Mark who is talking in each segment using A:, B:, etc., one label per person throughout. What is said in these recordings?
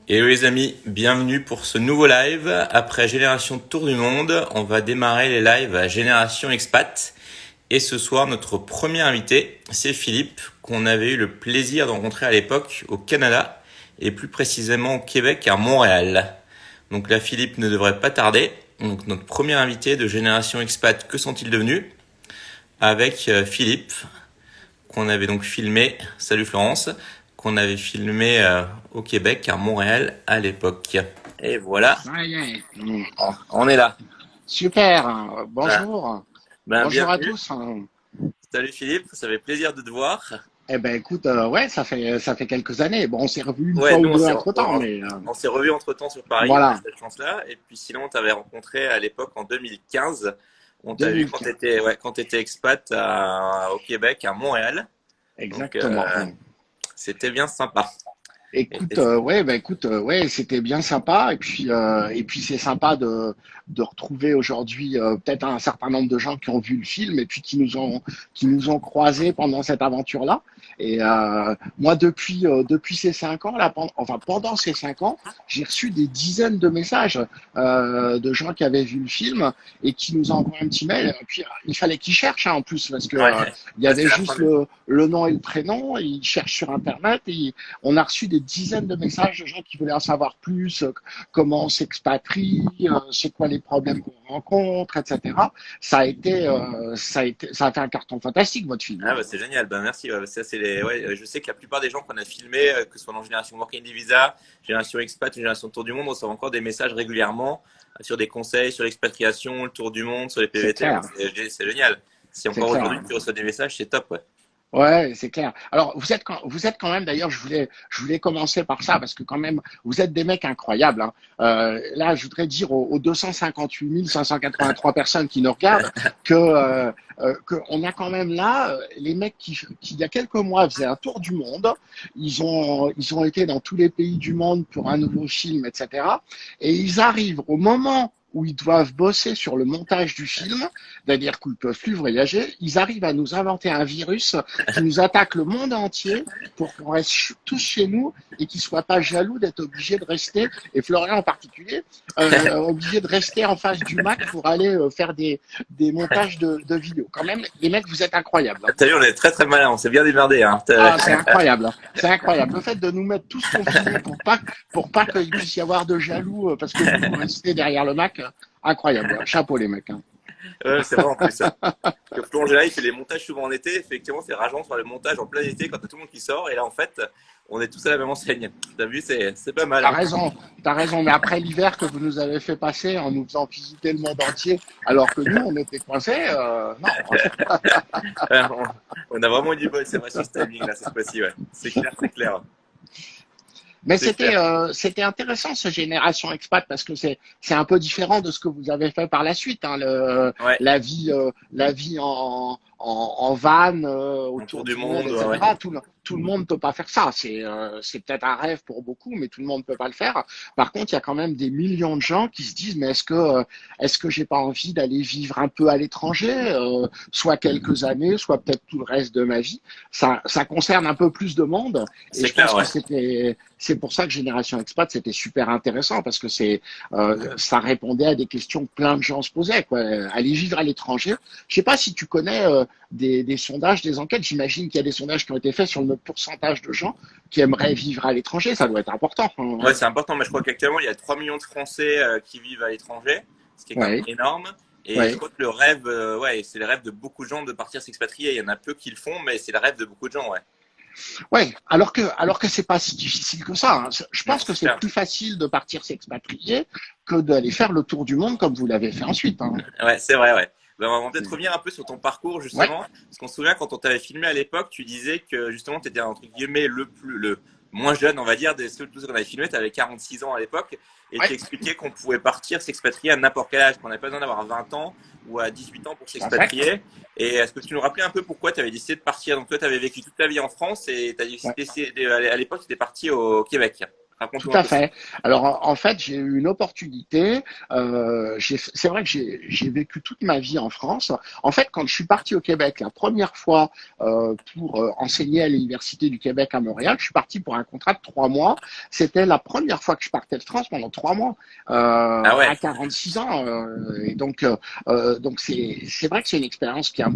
A: Hello les amis, bienvenue pour ce nouveau live. Après Génération Tour du Monde, on va démarrer les lives à Génération Expat. Et ce soir, notre premier invité, c'est Philippe, qu'on avait eu le plaisir de rencontrer à l'époque au Canada, et plus précisément au Québec, à Montréal. Donc là, Philippe ne devrait pas tarder. Donc notre premier invité de Génération Expat, que sont-ils devenus? Avec Philippe, qu'on avait donc filmé, salut Florence, qu'on avait filmé au Québec, à Montréal à l'époque. Et voilà,
B: Ça y est.
A: on est là.
B: Super.
A: Voilà.
B: Bonjour.
A: Ben,
B: Bonjour à
A: bienvenue.
B: tous.
A: Salut Philippe, ça fait plaisir de te voir.
B: Eh ben écoute, ouais, ça fait quelques années. Bon, on s'est revu une
A: Ouais,
B: fois ou
A: nous
B: deux entre-temps, mais
A: on s'est revus entre temps sur Paris, on a eu
B: voilà,
A: cette chance-là. Et puis sinon, on t'avait rencontré à l'époque en 2015. On t'a vu quand
B: 2015.
A: t'étais expat au Québec, à Montréal. Donc
B: Exactement.
A: c'était bien sympa. Et-
B: Écoute,
A: et-
B: ouais, bah écoute, ouais, c'était bien sympa. Et puis c'est sympa de retrouver aujourd'hui peut-être un certain nombre de gens qui ont vu le film et puis qui nous ont croisés pendant cette aventure-là. Et moi, depuis ces 5 ans là, enfin pendant ces 5 ans, j'ai reçu des dizaines de messages de gens qui avaient vu le film et qui nous ont envoyé un petit mail. Et puis il fallait qu'ils cherchent hein, en plus parce que
A: ouais,
B: il y
A: là,
B: avait
A: c'était la fin
B: juste
A: de...
B: le nom et le prénom. Et ils cherchent sur Internet et on a reçu des dizaines de messages de gens qui voulaient en savoir plus, comment on s'expatrie, c'est quoi les problèmes qu'on rencontre, etc. Ça a fait un carton fantastique, votre film.
A: Ah bah c'est génial, bah merci. Ouais, ça, c'est ouais, je sais que la plupart des gens qu'on a filmés, que ce soit dans Génération Working Visa, Génération Expat, Génération Tour du Monde, reçoivent encore des messages régulièrement sur des conseils, sur l'expatriation, le Tour du monde, sur les
B: C'est
A: PVT. Donc
B: clair,
A: c'est génial. Si
B: c'est
A: encore aujourd'hui
B: clair.
A: tu reçois des messages, c'est top. Ouais.
B: Ouais, c'est clair. Alors, vous êtes quand même, d'ailleurs, je voulais commencer par ça, parce que quand même, vous êtes des mecs incroyables, hein. Là, je voudrais dire aux 258 583 personnes qui nous regardent que on a quand même là les mecs qui, il y a quelques mois, faisaient un tour du monde. Ils ont été dans tous les pays du monde pour un nouveau film, etc. Et ils arrivent au moment où ils doivent bosser sur le montage du film, c'est-à-dire qu'ils peuvent plus voyager, ils arrivent à nous inventer un virus qui nous attaque le monde entier pour qu'on reste tous chez nous et qu'ils ne soient pas jaloux d'être obligés de rester, et Florian en particulier, obligés de rester en face du Mac pour aller faire des montages de vidéos. Quand même, les mecs, vous êtes incroyables, hein.
A: T'as vu, on est très très malin, on s'est bien démerdé. Hein.
B: Ah, c'est incroyable, hein. C'est incroyable. Le fait de nous mettre tous confinés pour pas qu'il puisse y avoir de jaloux parce que vous restez derrière le Mac, incroyable. Chapeau les mecs, hein.
A: C'est vrai en plus. Que Florent Gélin, il fait les montages souvent en été. Effectivement, c'est rageant de faire le montage en plein été quand t'as tout le monde qui sort. Et là, en fait, on est tous à la même enseigne. T'as vu, c'est pas mal.
B: T'as
A: Hein.
B: raison, t'as raison. Mais après l'hiver que vous nous avez fait passer en nous faisant visiter le monde entier, alors que nous, on était coincés, non.
A: On a vraiment eu du bol, c'est vrai, sur ce timing là, cette fois-ci. Ouais. C'est clair, c'est clair.
B: Mais
A: C'est clair.
B: c'était intéressant ce Génération Expat parce que c'est un peu différent de ce que vous avez fait par la suite, hein,
A: Ouais,
B: la vie en van
A: un tour
B: autour
A: du
B: du monde,
A: monde, ouais, ouais.
B: etc. Tout le monde peut pas faire ça. C'est peut-être un rêve pour beaucoup, mais tout le monde peut pas le faire. Par contre, il y a quand même des millions de gens qui se disent mais est-ce que j'ai pas envie d'aller vivre un peu à l'étranger, soit quelques années, soit peut-être tout le reste de ma vie. Ça concerne un peu plus de monde et
A: C'est
B: je
A: clair,
B: pense que
A: ouais.
B: c'est pour ça que Génération Expat, c'était super intéressant parce que ça répondait à des questions que plein de gens se posaient, quoi. Aller vivre à l'étranger. Je sais pas si tu connais des sondages, des enquêtes. J'imagine qu'il y a des sondages qui ont été faits sur le pourcentage de gens qui aimeraient vivre à l'étranger. Ça doit être important,
A: Ouais,
B: hein.
A: c'est important, mais je crois qu'actuellement, il y a 3 millions de Français qui vivent à l'étranger, ce qui est quand même
B: Ouais,
A: énorme. Et je
B: ouais.
A: crois que le rêve, ouais, c'est le rêve de beaucoup de gens de partir s'expatrier. Il y en a peu qui le font, mais c'est le rêve de beaucoup de gens, ouais.
B: Ouais, alors que c'est pas si difficile que ça, hein. Je
A: Non,
B: pense que
A: c'est
B: c'est
A: clair.
B: plus facile de partir s'expatrier que d'aller faire le tour du monde comme vous l'avez fait ensuite, hein.
A: Ouais, c'est vrai, ouais. Ben, on va peut-être revenir un peu sur ton parcours,
B: Ouais,
A: justement. Parce qu'on se souvient, quand on t'avait filmé à l'époque, tu disais que, justement, tu étais, entre guillemets, le moins jeune, on va dire, de ceux qu'on avait filmé. Tu avais 46 ans à l'époque. Et tu
B: ouais,
A: expliquais qu'on pouvait partir s'expatrier à n'importe quel âge, qu'on n'avait pas besoin d'avoir 20 ans ou à 18 ans pour
B: tout à fait.
A: s'expatrier. Et est-ce que tu nous rappelais un peu pourquoi tu avais décidé de partir? Donc, toi, tu avais vécu toute ta vie en France et tu as
B: Ouais.
A: décidé, à l'époque, tu étais parti au Québec.
B: Tout
A: Raconte-nous un
B: à
A: peu ça.
B: fait. Alors en fait, j'ai eu une opportunité. C'est vrai que j'ai vécu toute ma vie en France. En fait, quand je suis parti au Québec la première fois pour enseigner à l'Université du Québec à Montréal, je suis parti pour un contrat de 3 mois. C'était la première fois que je partais de France pendant 3 mois
A: Ah ouais.
B: à 46 ans. Et donc c'est vrai que c'est une expérience qui est un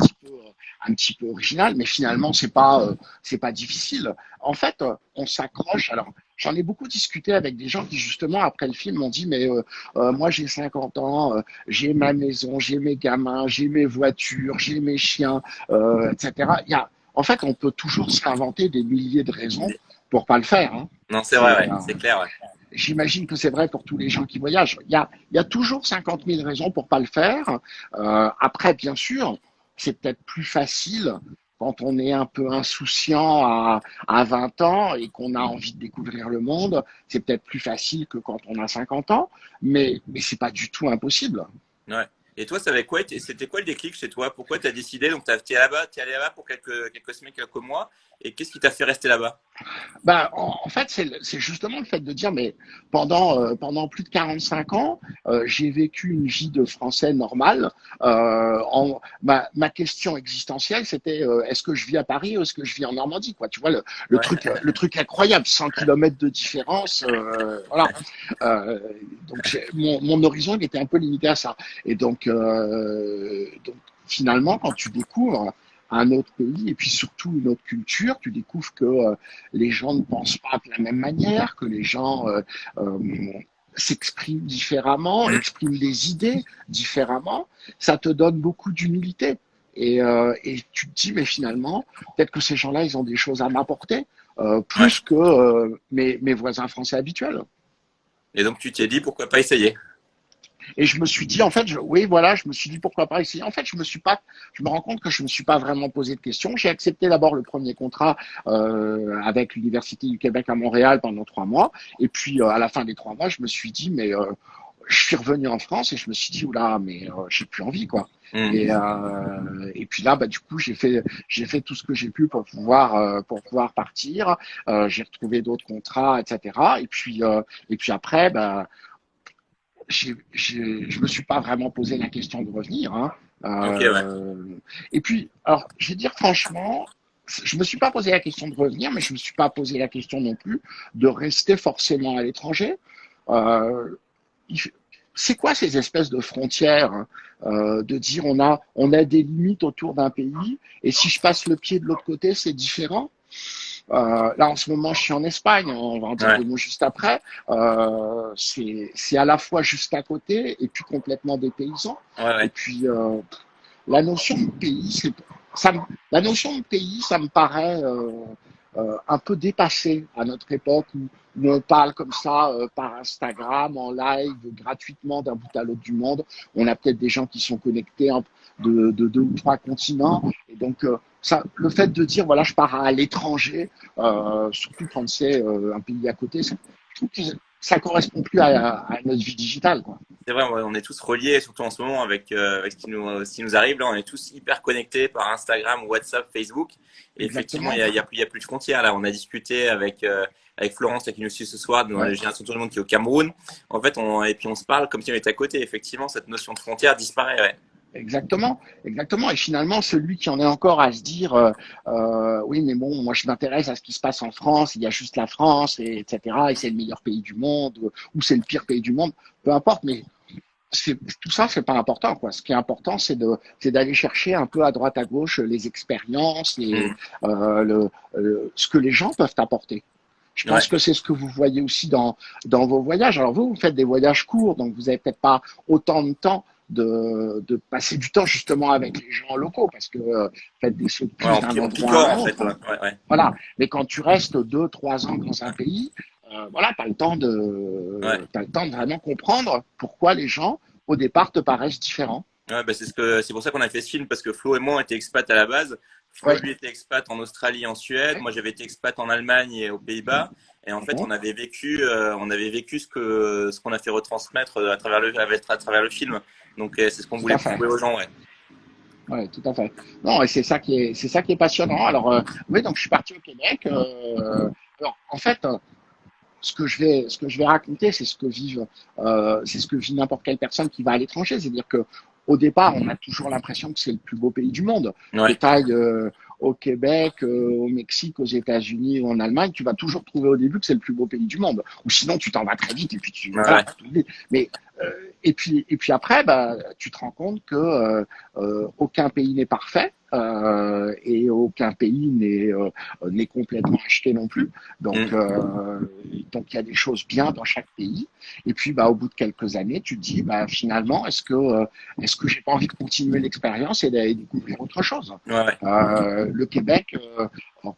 B: petit peu originale, mais finalement c'est pas difficile. En fait, on s'accroche. Alors j'en ai beaucoup discuté avec des gens qui, justement, après le film, m'ont dit, mais moi, j'ai 50 ans, j'ai ma maison, j'ai mes gamins, j'ai mes voitures, j'ai mes chiens, etc. En fait, on peut toujours s'inventer des milliers de raisons pour pas le faire. Hein.
A: Non, c'est vrai,
B: C'est,
A: ouais, c'est clair, ouais.
B: j'imagine que c'est vrai pour tous les gens qui voyagent. Il y a toujours 50 000 raisons pour pas le faire. Après, bien sûr, c'est peut-être plus facile quand on est un peu insouciant à 20 ans et qu'on a envie de découvrir le monde. C'est peut-être plus facile que quand on a 50 ans, mais c'est pas du tout impossible.
A: Ouais. Et toi, c'était quoi le déclic chez toi? Pourquoi tu as décidé? Donc, t'es allé là-bas pour quelques semaines, quelques mois. Et qu'est-ce qui t'a fait rester là-bas?
B: Ben, en fait, c'est justement le fait de dire, mais pendant plus de 45 ans, j'ai vécu une vie de Français normal. Ma question existentielle, c'était est-ce que je vis à Paris ou est-ce que je vis en Normandie, quoi. Tu vois,
A: Ouais.
B: le truc incroyable, 100 kilomètres de différence. Voilà. Euh, donc, mon horizon, il était un peu limité à ça. Et donc finalement, quand tu découvres un autre pays et puis surtout une autre culture, tu découvres que les gens ne pensent pas de la même manière, que les gens euh, s'expriment différemment,
A: Mm.
B: expriment des idées différemment. Ça te donne beaucoup d'humilité. Et tu te dis, mais finalement, peut-être que ces gens-là, ils ont des choses à m'apporter,
A: Ouais.
B: plus que mes voisins français habituels.
A: Et donc, tu t'es dit, pourquoi pas essayer?
B: Et je me suis dit, en fait, oui, voilà, je me suis dit pourquoi pas essayer. En fait, je me rends compte que je me suis pas vraiment posé de questions. J'ai accepté d'abord le premier contrat avec l'Université du Québec à Montréal pendant 3 mois. Et puis, à la fin des 3 mois, je me suis dit, mais je suis revenu en France et je me suis dit, oula, mais j'ai plus envie, quoi.
A: Mm.
B: Et puis là, bah, du coup, j'ai fait tout ce que j'ai pu pour pouvoir partir. J'ai retrouvé d'autres contrats, etc. Et puis après, bah, je me suis pas vraiment posé la question de revenir. Hein.
A: Ok, ouais.
B: Euh, et puis, alors, je vais dire franchement, je me suis pas posé la question de revenir, mais je me suis pas posé la question non plus de rester forcément à l'étranger. Euh, c'est quoi ces espèces de frontières hein, de dire on a des limites autour d'un pays et si je passe le pied de l'autre côté, c'est différent. Là, en ce moment, je suis en Espagne. On va en dire
A: Ouais.
B: 2 mots juste après. C'est à la fois juste à côté et puis complètement dépaysant.
A: Ouais,
B: Et
A: ouais.
B: puis, la notion de pays, la notion de pays, ça me paraît un peu dépassé à notre époque où on parle comme ça par Instagram, en live, gratuitement d'un bout à l'autre du monde. On a peut-être des gens qui sont connectés de 2 ou 3 continents. Et donc, le fait de dire, voilà, je pars à l'étranger, surtout quand c'est un pays à côté, je trouve que ça correspond plus à notre vie digitale. Quoi.
A: C'est vrai, on est tous reliés, surtout en ce moment avec ce qui nous arrive. Là, on est tous hyper connectés par Instagram, WhatsApp, Facebook. Et effectivement,
B: Exactement.
A: il y a plus de frontières. Là, on a discuté avec Florence, là, qui nous suit ce soir, dans la
B: Ouais.
A: Génération Tour du Monde, qui est au Cameroun. En fait, et puis on se parle comme si on était à côté. Effectivement, cette notion de frontière disparaît. Ouais.
B: Exactement, exactement. Et finalement, celui qui en est encore à se dire, oui, mais bon, moi je m'intéresse à ce qui se passe en France, il y a juste la France, etc. Et c'est le meilleur pays du monde, ou c'est le pire pays du monde, peu importe. Mais tout ça, c'est pas important, quoi. Ce qui est important, c'est d'aller chercher un peu à droite à gauche les expériences,
A: Mm.
B: ce que les gens peuvent apporter. Je
A: Ouais.
B: pense que c'est ce que vous voyez aussi dans vos voyages. Alors vous faites des voyages courts, donc vous avez peut-être pas autant de temps de passer du temps justement avec les gens locaux, parce que vous faites des sauts de
A: Ouais,
B: puce d'un
A: en
B: endroit à
A: piquant,
B: un
A: en fait.
B: autre.
A: Ouais, ouais, ouais.
B: Voilà. Mais quand tu restes 2, 3 ans dans un pays, voilà,
A: Ouais.
B: t'as le temps de vraiment comprendre pourquoi les gens, au départ, te paraissent différents.
A: Ouais, bah c'est pour ça qu'on a fait ce film, parce que Flo et moi, on était expats à la base. Flo,
B: Ouais.
A: lui, était expat en Australie, en Suède. Moi, j'avais été expat en Allemagne et aux Pays-Bas. Et en fait,
B: Mhm.
A: on avait vécu ce qu'on a fait retransmettre à travers le film. Donc, c'est ce qu'on
B: Tout
A: voulait
B: à fait.
A: prouver aux gens, ouais.
B: Ouais, tout à fait. Non, et c'est ça qui est passionnant. Alors, oui, donc je suis parti au Québec. Alors, en fait, ce que je vais raconter, c'est ce que c'est ce que vit n'importe quelle personne qui va à l'étranger. C'est-à-dire que au départ, on a toujours l'impression que c'est le plus beau pays du monde. Que
A: Ouais.
B: t'ailles au Québec, au Mexique, aux États-Unis ou en Allemagne, tu vas toujours trouver au début que c'est le plus beau pays du monde. Ou sinon, tu t'en vas très vite et puis voilà,
A: Ouais.
B: tu oublies. Mais et puis après, bah, tu te rends compte que aucun pays n'est parfait. Et aucun pays n'est complètement acheté non plus. Donc,
A: Mm.
B: donc il y a des choses bien dans chaque pays. Et puis, bah, au bout de quelques années, tu te dis, bah, finalement, est-ce que j'ai pas envie de continuer l'expérience et d'aller découvrir autre chose?
A: Ouais.
B: Le Québec,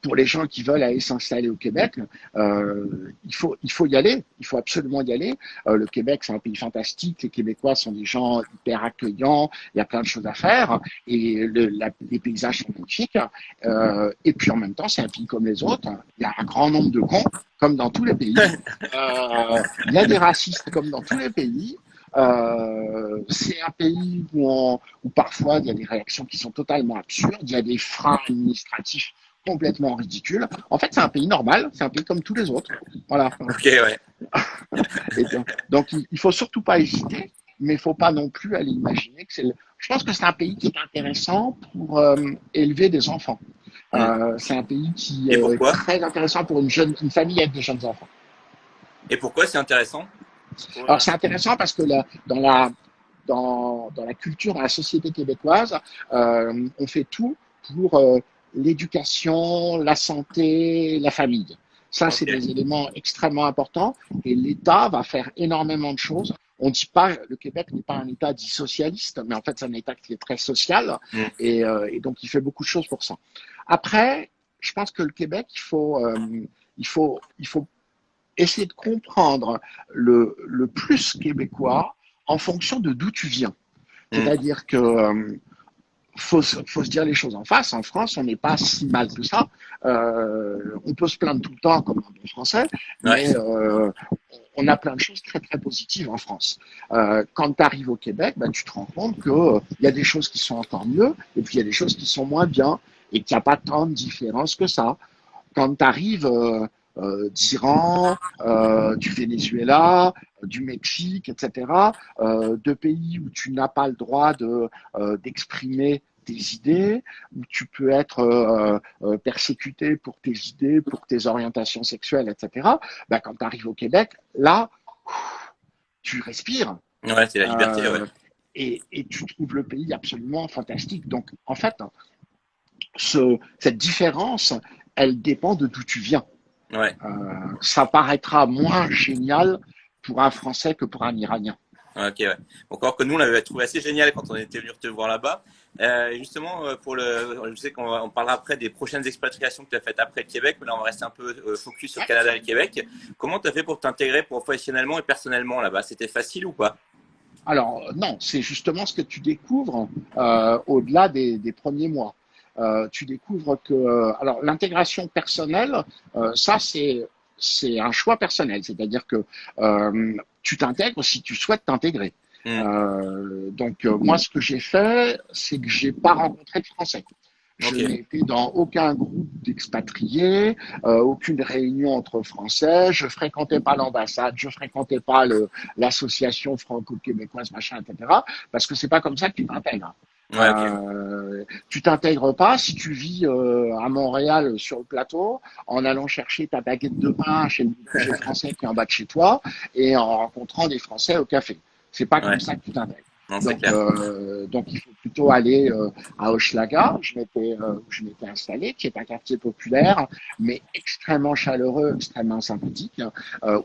B: pour les gens qui veulent aller s'installer au Québec, il faut y aller. Il faut absolument y aller. Le Québec, c'est un pays fantastique. Les Québécois sont des gens hyper accueillants. Il y a plein de choses à faire et les paysages sont magnifiques. Et puis en même temps, c'est un pays comme les autres. Il y a un grand nombre de cons, comme dans tous les pays. Il y a des racistes, comme dans tous les pays. C'est un pays où parfois il y a des réactions qui sont totalement absurdes, il y a des freins administratifs complètement ridicules. En fait, c'est un pays normal, c'est un pays comme tous les autres. Voilà.
A: Ok, ouais.
B: Et donc il faut surtout pas hésiter, mais il faut pas non plus aller imaginer que Je pense que c'est un pays qui est intéressant pour élever des enfants.
A: Mm.
B: C'est un pays qui
A: Et
B: est
A: pourquoi?
B: très intéressant pour une famille avec des jeunes enfants.
A: Et pourquoi c'est intéressant?
B: Alors c'est intéressant parce que dans la culture, dans la société québécoise, on fait tout pour l'éducation, la santé, la famille. Ça, c'est
A: Ok.
B: des éléments extrêmement importants et l'État va faire énormément de choses. On ne dit pas, le Québec n'est pas un État dit socialiste, mais en fait, c'est un État qui est très social
A: Mm.
B: et donc il fait beaucoup de choses pour ça. Après, je pense que le Québec, il faut essayer de comprendre le plus québécois en fonction de d'où tu viens.
A: Mm.
B: C'est-à-dire que faut se dire les choses en face. En France, on n'est pas si mal que ça. On peut se plaindre tout le temps comme un bon français,
A: Ouais.
B: mais on a plein de choses très très positives en France. Quand tu arrives au Québec, bah, tu te rends compte que il y a des choses qui sont encore mieux, et puis il y a des choses qui sont moins bien, et qu'il n'y a pas tant de différence que ça. Quand tu arrives d'Iran, du Venezuela, du Mexique, etc., de pays où tu n'as pas le droit d'exprimer tes idées, où tu peux être persécuté pour tes idées, pour tes orientations sexuelles, etc. Ben, quand tu arrives au Québec, là, tu respires
A: Ouais, c'est la liberté, ouais.
B: euh, et tu trouves le pays absolument fantastique. Donc, en fait, cette différence, elle dépend de d'où tu viens.
A: Ouais.
B: Ça paraîtra moins génial pour un Français que pour un Iranien.
A: Ok, ouais. Encore que nous, on l'avait trouvé assez génial quand on était venu te voir là-bas. Justement, je sais on parlera après des prochaines expatriations que tu as faites après le Québec, mais là, on va rester un peu focus sur le Canada et le Québec. Comment tu as fait pour t'intégrer professionnellement et personnellement là-bas? C'était facile ou pas?
B: Alors, non, c'est justement ce que tu découvres au-delà des premiers mois. Tu découvres que alors l'intégration personnelle, ça c'est un choix personnel, c'est-à-dire que tu t'intègres si tu souhaites t'intégrer.
A: Hmm.
B: Donc moi, ce que j'ai fait, c'est que j'ai pas rencontré de Français. Je
A: Ok.
B: n'ai été dans aucun groupe d'expatriés, aucune réunion entre Français. Je fréquentais pas l'ambassade, je fréquentais pas l'association franco-québécoise, machin, etc. Parce que c'est pas comme ça que tu t'intègres.
A: Ouais, ok.
B: Tu t'intègres pas si tu vis à Montréal sur le plateau en allant chercher ta baguette de pain chez le boucher français qui est en bas de chez toi et en rencontrant des Français au café. C'est pas
A: Ouais.
B: comme ça que tu t'intègres.
A: Non, c'est clair.
B: Donc il faut plutôt aller à Hochelaga, où je m'étais installé, qui est un quartier populaire, mais extrêmement chaleureux, extrêmement sympathique,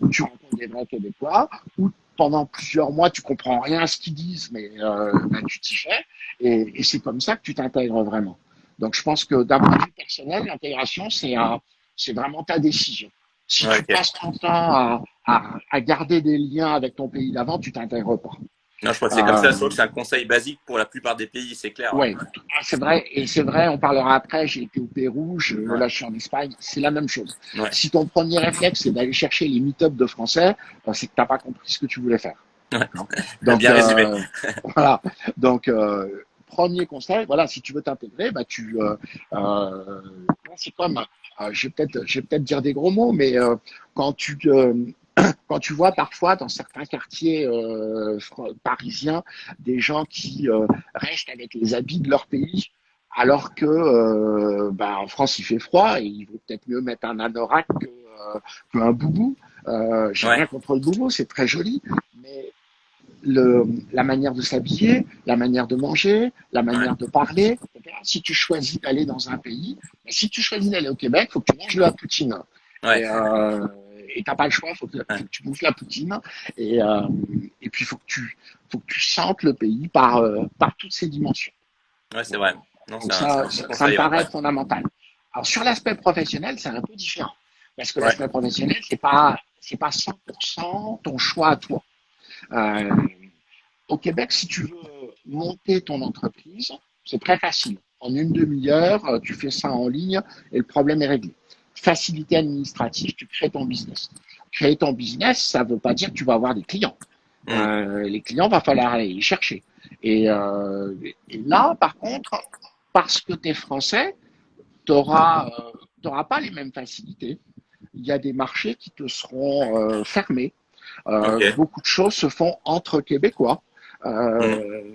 B: où tu rencontres des vrais Québécois, où pendant plusieurs mois tu comprends rien à ce qu'ils disent, mais ben, tu t'y fais, et c'est comme ça que tu t'intègres vraiment. Donc je pense que d'un point de vue personnel, l'intégration c'est vraiment ta décision. Si
A: Ouais,
B: tu
A: ok.
B: passes ton temps à garder des liens avec ton pays d'avant, tu t'intègres pas.
A: Non, je crois que c'est comme ça. Je
B: Euh,
A: trouve que c'est un conseil basique pour la plupart des pays, c'est clair. Ouais.
B: Ouais, c'est vrai, et c'est vrai, on parlera après, j'ai été au Pérou,
A: Ouais.
B: là je suis en Espagne, c'est la même chose.
A: Ouais.
B: Si ton premier réflexe c'est d'aller chercher les meet-up de français, c'est que t'as pas compris ce que tu voulais faire.
A: Ouais.
B: Donc
A: Bien résumé.
B: voilà, donc premier conseil, voilà, si tu veux t'intégrer, bah c'est comme, je vais peut-être dire des gros mots, mais quand tu quand tu vois parfois dans certains quartiers parisiens des gens qui restent avec les habits de leur pays, alors que en France il fait froid et il vaut peut-être mieux mettre un anorak qu'un boubou. J'ai
A: Ouais.
B: rien contre le boubou, c'est très joli, mais la manière de s'habiller, la manière de manger, la
A: Ouais.
B: manière de parler, etc. Si tu choisis d'aller dans un pays, si tu choisis d'aller au Québec, il faut que tu manges de la poutine.
A: Ouais.
B: Et t'as pas le choix,
A: Ouais.
B: faut que tu bouffes la poutine. Et, euh, et puis, faut que tu sentes le pays par toutes ses dimensions.
A: Ouais, c'est vrai. Non,
B: Donc
A: c'est un
B: ça,
A: bon
B: ça me
A: conseil, ouais.
B: paraît fondamental. Alors, sur l'aspect professionnel, c'est un peu différent. Parce que
A: Ouais.
B: l'aspect professionnel, c'est pas 100% ton choix à toi. Euh, Au Québec, si tu veux monter ton entreprise, c'est très facile. En une demi-heure, tu fais ça en ligne et le problème est réglé. Facilité administrative, tu crées ton business. Créer ton business, ça ne veut pas dire que tu vas avoir des clients.
A: Hmm.
B: Les clients, va falloir aller les chercher. Et là, par contre, parce que tu es français, tu n'auras pas les mêmes facilités. Il y a des marchés qui te seront fermés.
A: Ok.
B: Beaucoup de choses se font entre Québécois.
A: Hmm.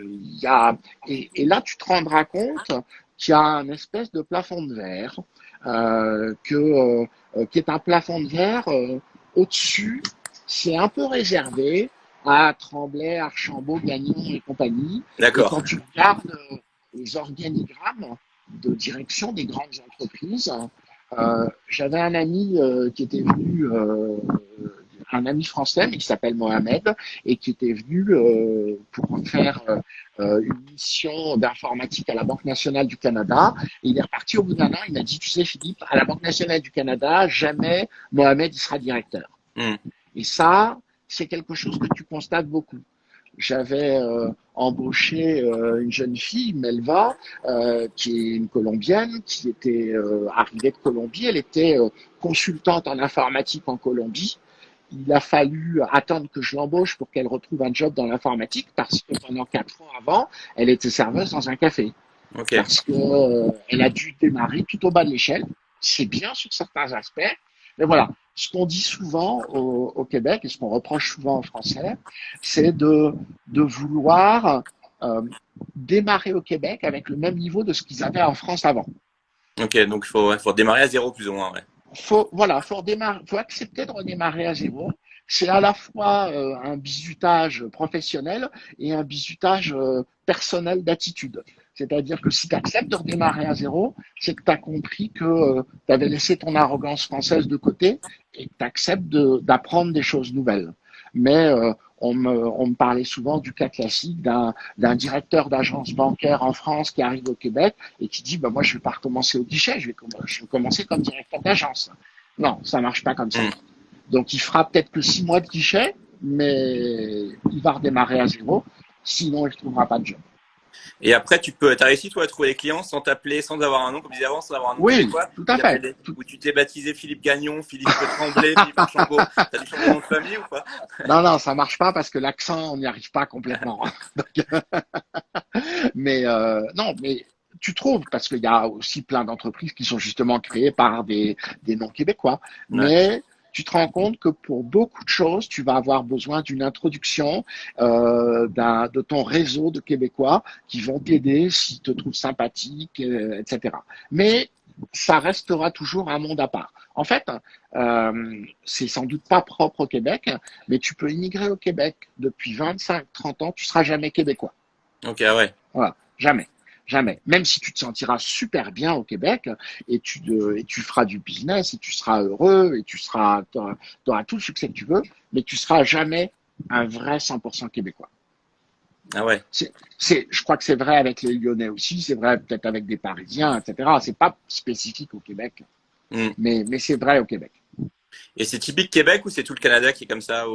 B: Il y a, et là, tu te rendras compte qu'il y a un espèce de plafond de verre, qui est un plafond de verre au-dessus. C'est un peu réservé à Tremblay, Archambault, Gagnon et compagnie. Et
A: D'accord.
B: quand tu regardes les organigrammes de direction des grandes entreprises, j'avais un ami qui était venu un ami français, mais qui s'appelle Mohamed, et qui était venu pour faire une mission d'informatique à la Banque nationale du Canada. Et il est reparti au bout d'un an, il m'a dit, tu sais Philippe, à la Banque nationale du Canada, jamais Mohamed il sera directeur.
A: Hmm.
B: Et ça, c'est quelque chose que tu constates beaucoup. J'avais embauché une jeune fille, Melva, qui est une Colombienne, qui était arrivée de Colombie. Elle était consultante en informatique en Colombie. Il a fallu attendre que je l'embauche pour qu'elle retrouve un job dans l'informatique parce que pendant 4 ans avant, elle était serveuse dans un café.
A: Ok.
B: Parce que elle a dû démarrer tout au bas de l'échelle. C'est bien sur certains aspects, mais voilà. Ce qu'on dit souvent au Québec et ce qu'on reproche souvent aux Français, c'est de vouloir euh, démarrer au Québec avec le même niveau de ce qu'ils avaient en France avant.
A: Ok. Donc, ouais, faut démarrer à zéro, plus ou moins, ouais.
B: Faut accepter de redémarrer à zéro. C'est à la fois un bizutage professionnel et un bizutage personnel d'attitude. C'est-à-dire que si tu acceptes de redémarrer à zéro, c'est que tu as compris que tu avais laissé ton arrogance française de côté et que tu acceptes d'apprendre des choses nouvelles. Mais on me parlait souvent du cas classique d'un directeur d'agence bancaire en France qui arrive au Québec et qui dit bah, moi je vais pas recommencer au guichet, je vais commencer comme directeur d'agence. Non, ça marche pas comme ça.
A: Hmm.
B: Donc il fera peut-être que 6 mois de guichet, mais il va redémarrer à zéro, sinon il ne trouvera pas de job.
A: Et après, t'as réussi, toi, à trouver les clients sans t'appeler, sans avoir un nom, comme je disais avant, sans avoir un nom
B: Oui,
A: québécois,
B: tout à fait.
A: où tu t'es baptisé Philippe Gagnon, Philippe Tremblay, Philippe Archambault. T'as dû changer de nom de famille ou pas?
B: Non, non, ça marche pas parce que l'accent, on n'y arrive pas complètement. Donc, mais non, mais tu trouves, parce qu'il y a aussi plein d'entreprises qui sont justement créées par des noms québécois.
A: Ouais.
B: Mais tu te rends compte que pour beaucoup de choses, tu vas avoir besoin d'une introduction de ton réseau de Québécois qui vont t'aider s'ils te trouvent sympathique, etc. Mais ça restera toujours un monde à part. En fait, c'est sans doute pas propre au Québec, mais tu peux immigrer au Québec depuis 25-30 ans, tu seras jamais québécois.
A: Ok, ah ouais.
B: Voilà, jamais. Jamais. Même si tu te sentiras super bien au Québec et tu feras du business et tu seras heureux et tu auras tout le succès que tu veux, mais tu seras jamais un vrai 100% québécois.
A: Ah ouais.
B: Je crois que c'est vrai avec les Lyonnais aussi, c'est vrai peut-être avec des Parisiens, etc. C'est pas spécifique au Québec,
A: Hmm.
B: mais c'est vrai au Québec.
A: Et c'est typique Québec ou c'est tout le Canada qui est comme ça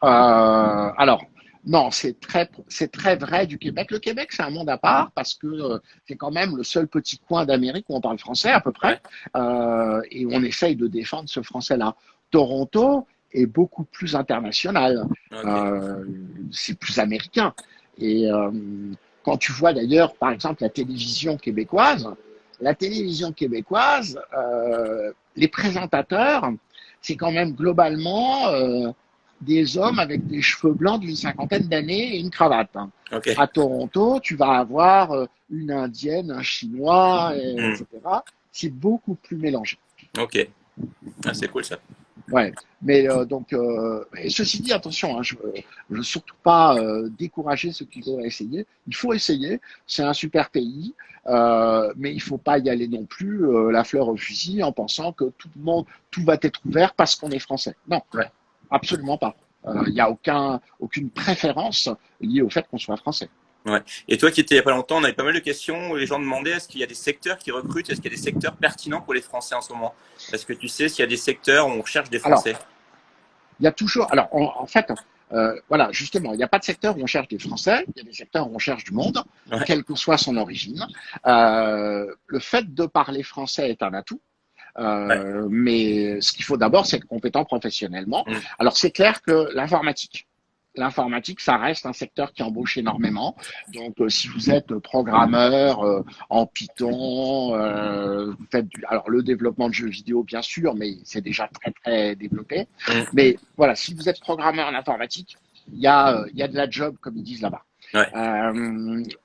B: Alors, non, c'est très vrai du Québec. Le Québec, c'est un monde à part parce que c'est quand même le seul petit coin d'Amérique où on parle français à peu près,
A: Ouais.
B: et on essaye de défendre ce français-là. Toronto est beaucoup plus international,
A: Ok.
B: euh, c'est plus américain. Et quand tu vois d'ailleurs, par exemple, la télévision québécoise, les présentateurs, c'est quand même globalement des hommes avec des cheveux blancs d'une cinquantaine d'années et une cravate, hein.
A: Ok.
B: À Toronto, tu vas avoir une Indienne, un Chinois,
A: Hmm.
B: etc. C'est beaucoup plus mélangé.
A: Ok. Ah, c'est cool ça.
B: Ouais, mais et ceci dit, attention, hein, je veux surtout pas décourager ceux qui veulent essayer. Il faut essayer, c'est un super pays, mais il faut pas y aller non plus la fleur au fusil en pensant que tout va être ouvert parce qu'on est français. Non,
A: Ouais.
B: absolument pas. Il n'y a aucune préférence liée au fait qu'on soit français.
A: Ouais. Et toi qui étais il n'y a pas longtemps, on avait pas mal de questions où les gens demandaient est-ce qu'il y a des secteurs qui recrutent, est-ce qu'il y a des secteurs pertinents pour les Français en ce moment? Est-ce que tu sais s'il y a des secteurs où on cherche des
B: Alors,
A: Français?
B: il y a toujours. Alors, en fait, voilà, justement, il n'y a pas de secteur où on cherche des Français, il y a des secteurs où on cherche du monde,
A: Ouais.
B: quelle que soit son origine. Le fait de parler français est un atout.
A: Ouais.
B: Mais ce qu'il faut d'abord, c'est être compétent professionnellement.
A: Hmm.
B: Alors, c'est clair que l'informatique, ça reste un secteur qui embauche énormément. Donc, si vous êtes programmeur en Python, vous faites alors le développement de jeux vidéo, bien sûr, mais c'est déjà très très développé.
A: Hmm.
B: Mais voilà, si vous êtes programmeur en informatique, il y a de la job, comme ils disent là-bas.
A: Ouais.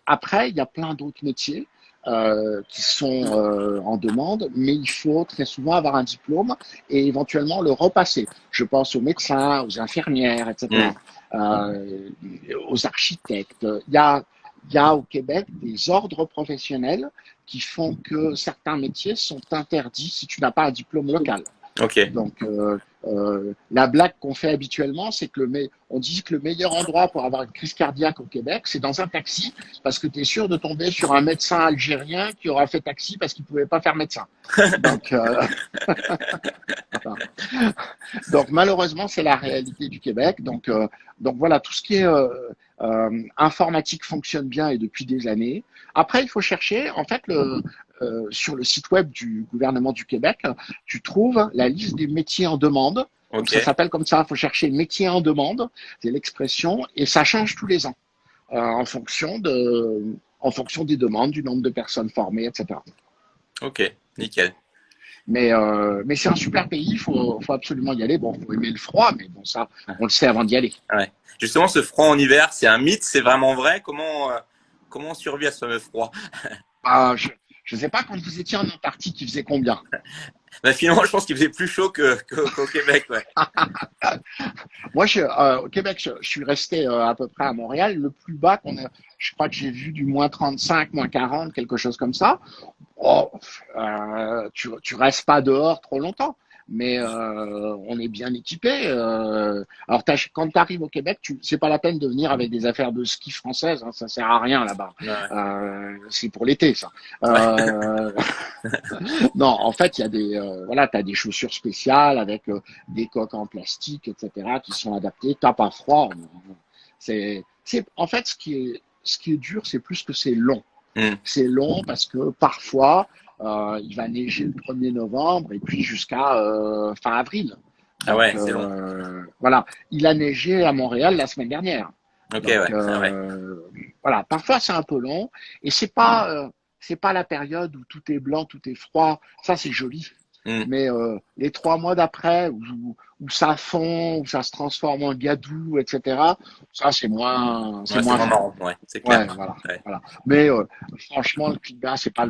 B: Après, il y a plein d'autres métiers qui sont en demande, mais il faut très souvent avoir un diplôme et éventuellement le repasser. Je pense aux médecins, aux infirmières,
A: Hmm.
B: etc., euh, aux architectes. Il y a au Québec des ordres professionnels qui font que certains métiers sont interdits si tu n'as pas un diplôme local.
A: Ok.
B: Donc, la blague qu'on fait habituellement, c'est que on dit que le meilleur endroit pour avoir une crise cardiaque au Québec, c'est dans un taxi, parce que tu es sûr de tomber sur un médecin algérien qui aura fait taxi parce qu'il ne pouvait pas faire médecin. Donc, donc malheureusement, c'est la réalité du Québec. Donc voilà, tout ce qui est informatique fonctionne bien et depuis des années. Après, il faut chercher, en fait, sur le site web du gouvernement du Québec, tu trouves la liste des métiers en demande. Donc ça
A: Ok.
B: s'appelle comme ça, il faut chercher métiers en demande, c'est l'expression, et ça change tous les ans en fonction des demandes, du nombre de personnes formées, etc.
A: Ok. Nickel.
B: Mais c'est un super pays, faut absolument y aller. Bon, faut aimer le froid, mais bon, ça, on le sait avant d'y aller.
A: Ouais. Justement, ce froid en hiver, c'est un mythe, c'est vraiment vrai. Comment on survit à ce fameux froid?
B: Ah, je sais pas quand vous étiez en Antarctique, il faisait combien?
A: Bah, finalement, je pense qu'il faisait plus chaud qu'au Québec, ouais.
B: Moi, au Québec, je suis resté à peu près à Montréal. Le plus bas je crois que j'ai vu du moins 35, moins 40, quelque chose comme ça. Oh, tu restes pas dehors trop longtemps, mais on est bien équipé. Alors, quand tu arrives au Québec, c'est pas la peine de venir avec des affaires de ski françaises, hein, ça sert à rien là-bas.
A: Ouais.
B: C'est pour l'été, ça.
A: Ouais.
B: Non, en fait, il y a voilà, t'as des chaussures spéciales avec des coques en plastique, etc., qui sont adaptées. T'as pas froid. En fait, ce qui est dur, c'est plus que c'est long.
A: Hmm.
B: C'est long parce que parfois, il va neiger le 1er novembre et puis jusqu'à fin avril.
A: Ah
B: Donc,
A: ouais, c'est long.
B: voilà. Il a neigé à Montréal la semaine dernière.
A: Ok,
B: Donc,
A: ouais. Ah ouais.
B: voilà. Parfois, c'est un peu long et c'est pas la période où tout est blanc, tout est froid. Ça, c'est joli.
A: Hmm.
B: Mais les 3 mois d'après, où ça fond, où ça se transforme en gadou, etc., ça, c'est
A: Ouais, c'est
B: moins
A: moins
B: fun.
A: marrant, ouais, c'est clair.
B: Ouais, voilà,
A: Ouais.
B: voilà. Mais franchement, le climat, c'est pas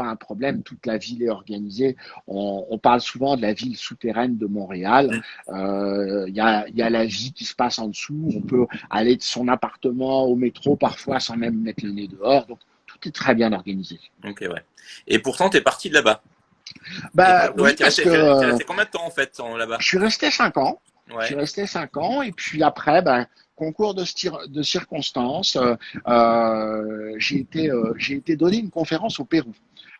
B: un problème. Toute la ville est organisée. On parle souvent de la ville souterraine de Montréal.
A: Hmm.
B: Il y a la vie qui se passe en dessous. On peut aller de son appartement au métro parfois sans même mettre le nez dehors. Donc tout est très bien organisé.
A: Ok, ouais. Et pourtant, t'es parti de là-bas.
B: Bah
A: Ouais,
B: oui, parce
A: t'es
B: que
A: resté combien de temps en fait là-bas?
B: je suis resté 5 ans. Je suis
A: Ouais.
B: resté 5 ans et puis après, ben, concours de circonstances, j'ai été donner une conférence au Pérou.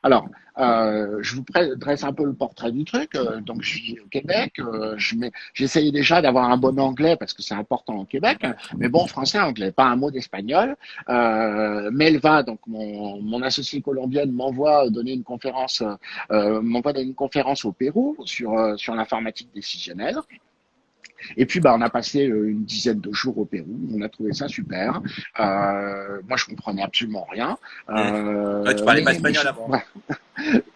B: Alors, je vous dresse un peu le portrait du truc. Donc, je vis au Québec. J'essayais déjà d'avoir un bon anglais parce que c'est important au Québec. Mais bon, français, anglais, pas un mot d'espagnol. Melva, donc mon associée colombienne, m'envoie donner une conférence au Pérou sur l'informatique décisionnelle. Et puis, bah, on a passé une dizaine de jours au Pérou. On a trouvé ça super. Moi, je comprenais absolument rien.
A: Hmm. Ouais, tu parlais pas
B: Mais
A: espagnol avant.
B: ouais,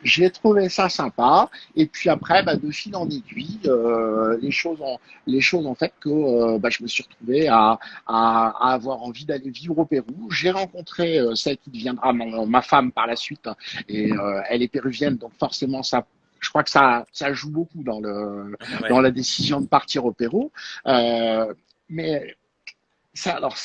B: j'ai trouvé ça sympa. Et puis après, bah, de fil en aiguille, les choses ont fait que bah, je me suis retrouvé à avoir envie d'aller vivre au Pérou. J'ai rencontré celle qui deviendra ma femme par la suite. Et elle est péruvienne, donc forcément, je crois que ça joue beaucoup dans
A: Ouais.
B: la décision de partir au Pérou. Mais alors,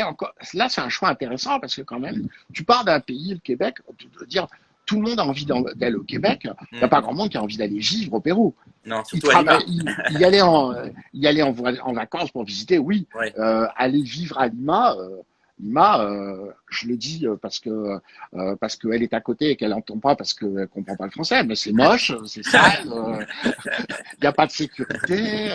B: encore, là, c'est un choix intéressant parce que quand même, tu pars d'un pays, le Québec, tu veux dire, tout le monde a envie d'aller au Québec. Il n'y a
A: Hmm.
B: pas grand monde qui a envie d'aller vivre au Pérou.
A: Non,
B: Il
A: surtout à
B: travaille,
A: Lima.
B: y aller en vacances pour visiter, oui.
A: Ouais.
B: Aller vivre à Lima, Lima, je le dis parce qu'elle est à côté et qu'elle n'entend pas parce qu'elle comprend pas le français, mais c'est moche, c'est sale, il n'y a pas de sécurité.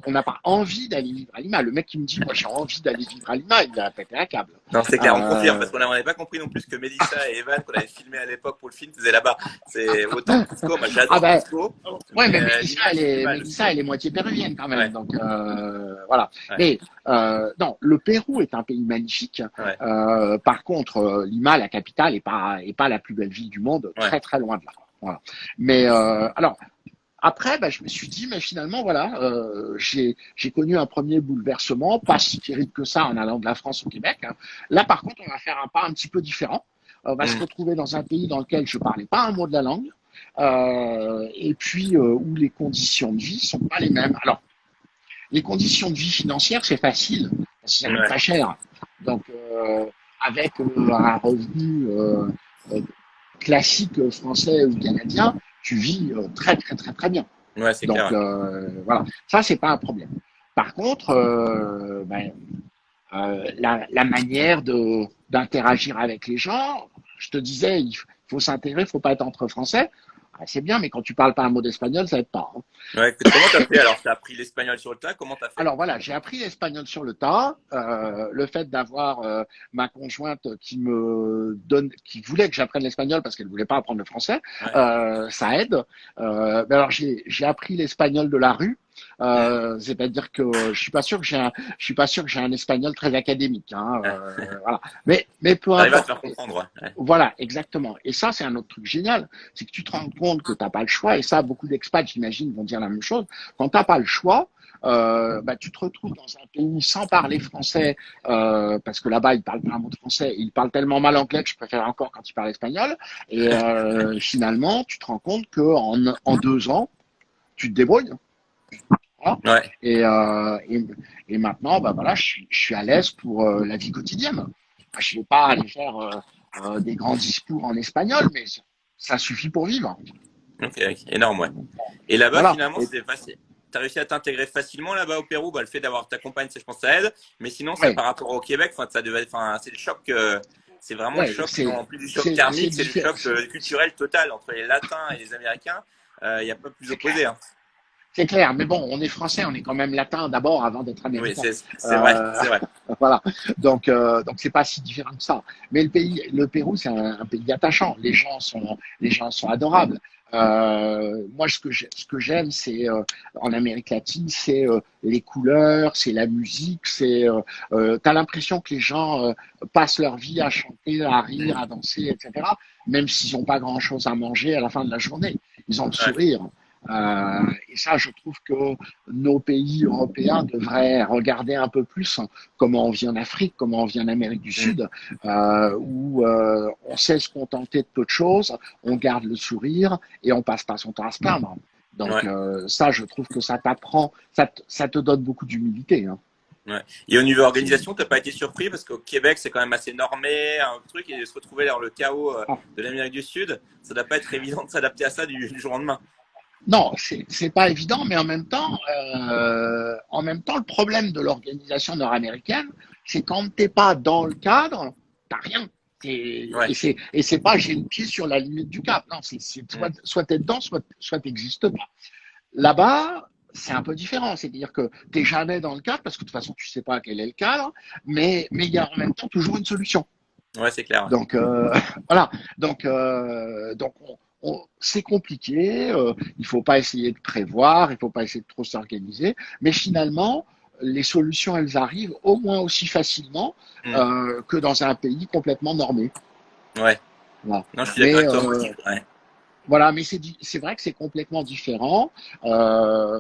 B: On n'a pas envie d'aller vivre à Lima. Le mec qui me dit, moi j'ai envie d'aller vivre à Lima, il a pété un câble.
A: Non, c'est clair, on confirme,
B: Euh,
A: parce qu'on n'avait pas compris non plus ce que Mélissa et Evan, qu'on avait filmé à l'époque pour le film, faisaient là-bas. C'est autant Cusco, moi
B: ah
A: j'adore
B: ben,
A: Cusco,
B: ouais,
A: mais
B: mais
A: Lima, j'ai du mal aussi.
B: Mélissa, elle est moitié péruvienne quand même.
A: Ouais,
B: Donc voilà.
A: ouais,
B: Mais non, le Pérou est un pays magnifique.
A: ouais,
B: Par contre, Lima, la capitale, est pas la plus belle ville du monde,
A: ouais.
B: très très loin de là. Voilà. Mais alors, après, bah, je me suis dit, mais finalement, voilà, j'ai connu un premier bouleversement, pas si terrible que ça en allant de la France au Québec. Hein. Là, par contre, on va faire un pas un petit peu différent. On va se
A: Hmm.
B: retrouver dans un pays dans lequel je parlais pas un mot de la langue, et puis où les conditions de vie sont pas les mêmes. Alors, les conditions de vie financières, c'est facile, parce que ça coûte
A: Ouais,
B: pas cher. Donc, avec un revenu euh, classique français ou canadien, tu vis très très très très bien.
A: ouais, c'est
B: Donc
A: clair.
B: voilà, ça c'est pas un problème. Par contre, la manière d'interagir avec les gens, je te disais, il faut s'intégrer, il faut pas être entre Français. Ah, c'est bien, mais quand tu parles pas un mot d'espagnol, ça aide pas. Hein.
A: Ouais, comment t'as fait alors? T'as appris l'espagnol sur le tas, comment t'as fait?
B: Alors voilà, j'ai appris l'espagnol sur le tas. Le fait d'avoir ma conjointe qui voulait que j'apprenne l'espagnol parce qu'elle voulait pas apprendre le français,
A: Ouais.
B: ça aide. Mais alors j'ai appris l'espagnol de la rue.
A: Hmm.
B: C'est-à-dire que je suis pas sûr que j'ai un espagnol très académique. Hein,
A: Ouais.
B: voilà. Mais peu
A: T'arrives à te
B: importe.
A: faire comprendre, ouais.
B: Voilà, exactement. Et ça, c'est un autre truc génial, c'est que tu te rends compte que t'as pas le choix. Et ça, beaucoup d'expats, j'imagine, vont dire la même chose. Quand t'as pas le choix, bah, tu te retrouves dans un pays sans parler français, parce que là-bas, ils parlent pas un mot de français. Ils parlent tellement mal anglais que je préfère encore quand ils parlent espagnol. Et finalement, tu te rends compte que en 2 ans, tu te débrouilles. Voilà.
A: Ouais.
B: Et, et maintenant, bah voilà, je suis à l'aise pour la vie quotidienne. Je ne vais pas aller faire des grands discours en espagnol, mais ça suffit pour vivre.
A: Ok, ok, énorme, ouais. Et là-bas,
B: Voilà.
A: finalement,
B: Et,
A: c'était facile. T'as réussi à t'intégrer facilement là-bas au Pérou, bah, le fait d'avoir ta compagne, je pense, ça aide. Mais sinon, ça
B: ouais,
A: par rapport au Québec, enfin, ça devait, enfin, c'est le choc, c'est vraiment le
B: ouais,
A: choc. En plus du choc
B: c'est
A: thermique, c'est le
B: différent.
A: choc culturel total entre les Latins et les Américains. Il n'y a pas plus
B: C'est clair.
A: opposé, hein.
B: C'est clair, mais bon, on est français, on est quand même latin d'abord avant d'être
A: Oui,
B: américain.
A: c'est vrai,
B: Euh,
A: c'est vrai.
B: voilà, donc c'est pas si différent que ça. Mais le Pérou, c'est un pays attachant. Les gens sont adorables. Moi, ce que j'aime, c'est en Amérique latine, c'est les couleurs, c'est la musique, t'as l'impression que les gens passent leur vie à chanter, à rire, à danser, etc. Même s'ils n'ont pas grand-chose à manger à la fin de la journée, ils ont le
A: Ouais.
B: sourire. Et ça, je trouve que nos pays européens devraient regarder un peu plus comment on vit en Afrique, comment on vit en Amérique du
A: Mm.
B: Sud, où on sait se contenter de peu de choses, on garde le sourire et on passe pas son temps à se plaindre. Donc
A: Ouais.
B: ça, je trouve que ça t'apprend, ça te donne beaucoup d'humilité. Hein.
A: Ouais. Et au niveau organisation, t'as pas été surpris parce qu'au Québec, c'est quand même assez normé, un truc, et de se retrouver dans le chaos
B: Ah,
A: de l'Amérique du Sud, ça doit pas être évident de s'adapter à ça du jour au lendemain.
B: non, c'est pas évident, mais en même temps, le problème de l'organisation nord-américaine, c'est quand t'es pas dans le cadre, t'as rien.
A: Ouais.
B: Et c'est pas j'ai le pied sur la limite du cap. Non,
A: Mm.
B: soit t'es dedans, soit t'existes pas. Là-bas, c'est un peu différent. C'est-à-dire que t'es jamais dans le cadre parce que de toute façon tu sais pas quel est le cadre, mais il y a en même temps toujours une solution.
A: Ouais, c'est clair.
B: Donc voilà. Donc c'est compliqué, il faut pas essayer de prévoir, il faut pas essayer de trop s'organiser, mais finalement, les solutions, elles arrivent au moins aussi facilement
A: Hmm.
B: que dans un pays complètement normé.
A: Ouais.
B: Voilà.
A: Non, je suis d'accord
B: Mais
A: avec toi. Moi, ouais.
B: voilà, mais c'est vrai que c'est complètement différent. Euh,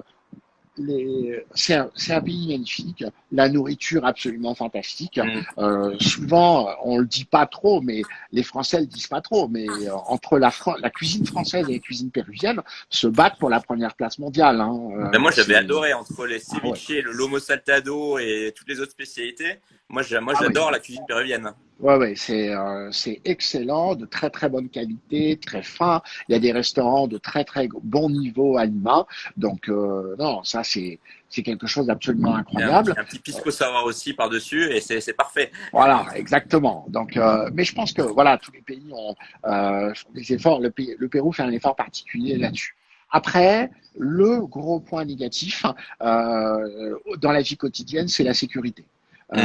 B: c'est un pays magnifique, la nourriture absolument fantastique.
A: Hmm.
B: Souvent, on le dit pas trop, mais les Français le disent pas trop. Mais entre la cuisine française et la cuisine péruvienne se battent pour la première place mondiale. Hein.
A: Ben moi, j'avais
B: C'est
A: adoré entre les
B: ah ouais,
A: ceviches, le lomo saltado et toutes les autres spécialités. Moi,
B: ah ouais.
A: j'adore la cuisine péruvienne.
B: Ouais, ouais, c'est excellent, de très très bonne qualité, très fin. Il y a des restaurants de très très bon niveau à Lima. Donc non, ça c'est quelque chose d'absolument
A: Et
B: incroyable.
A: un petit pisco sour aussi par-dessus, et c'est parfait.
B: Voilà, exactement. Donc, mais je pense que voilà, tous les pays font des efforts. Le Pérou fait un effort particulier là-dessus. Après, le gros point négatif dans la vie quotidienne, c'est la sécurité.
A: Hmm.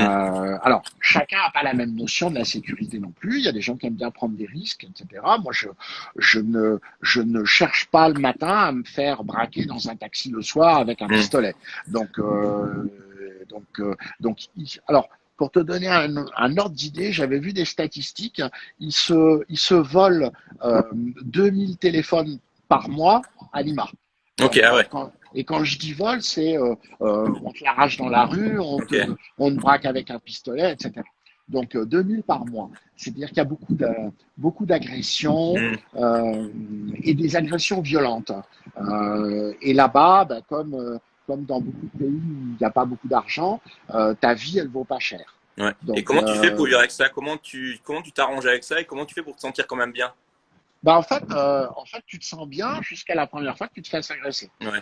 B: Alors, chacun n'a pas la même notion de la sécurité non plus. Il y a des gens qui aiment bien prendre des risques, etc. Moi, je ne cherche pas le matin à me faire braquer dans un taxi le soir avec un
A: Hmm.
B: pistolet. Donc, alors, pour te donner un ordre d'idée, j'avais vu des statistiques. Ils se volent 2000 téléphones par mois à Lima.
A: Ok,
B: Donc,
A: ah ouais.
B: et quand je dis vol, c'est on te l'arrache dans la rue,
A: Ok.
B: on te braque avec un pistolet, etc. Donc 2000 par mois. C'est-à-dire qu'il y a beaucoup d'agressions
A: Hmm.
B: et des agressions violentes. Et là-bas, ben, comme dans beaucoup de pays où il n'y a pas beaucoup d'argent, ta vie, elle vaut pas cher.
A: Ouais. Et
B: Donc,
A: comment tu fais pour vivre avec ça? Comment tu t'arranges avec ça et comment tu fais pour te sentir quand même bien?
B: bah en fait, tu te sens bien jusqu'à la première fois que tu te fais agresser.
A: Ouais.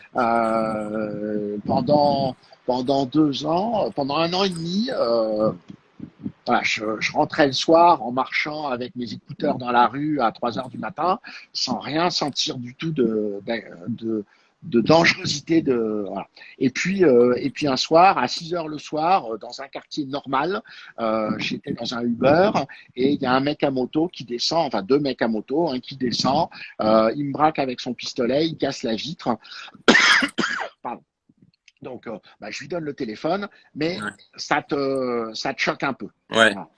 B: Pendant 2 ans, pendant un an et demi, voilà, je rentrais le soir en marchant avec mes écouteurs dans la rue à 3 heures du matin, sans rien sentir du tout de dangerosité. Voilà. Et puis un soir, à 6 heures le soir, dans un quartier normal, j'étais dans un Uber et il y a un mec à moto qui descend, enfin deux mecs à moto, un qui descend, il me braque avec son pistolet, il casse la vitre. Pardon. Donc, bah, je lui donne le téléphone, mais
A: Ouais.
B: ça te choque un peu.
A: Ouais.
B: Voilà.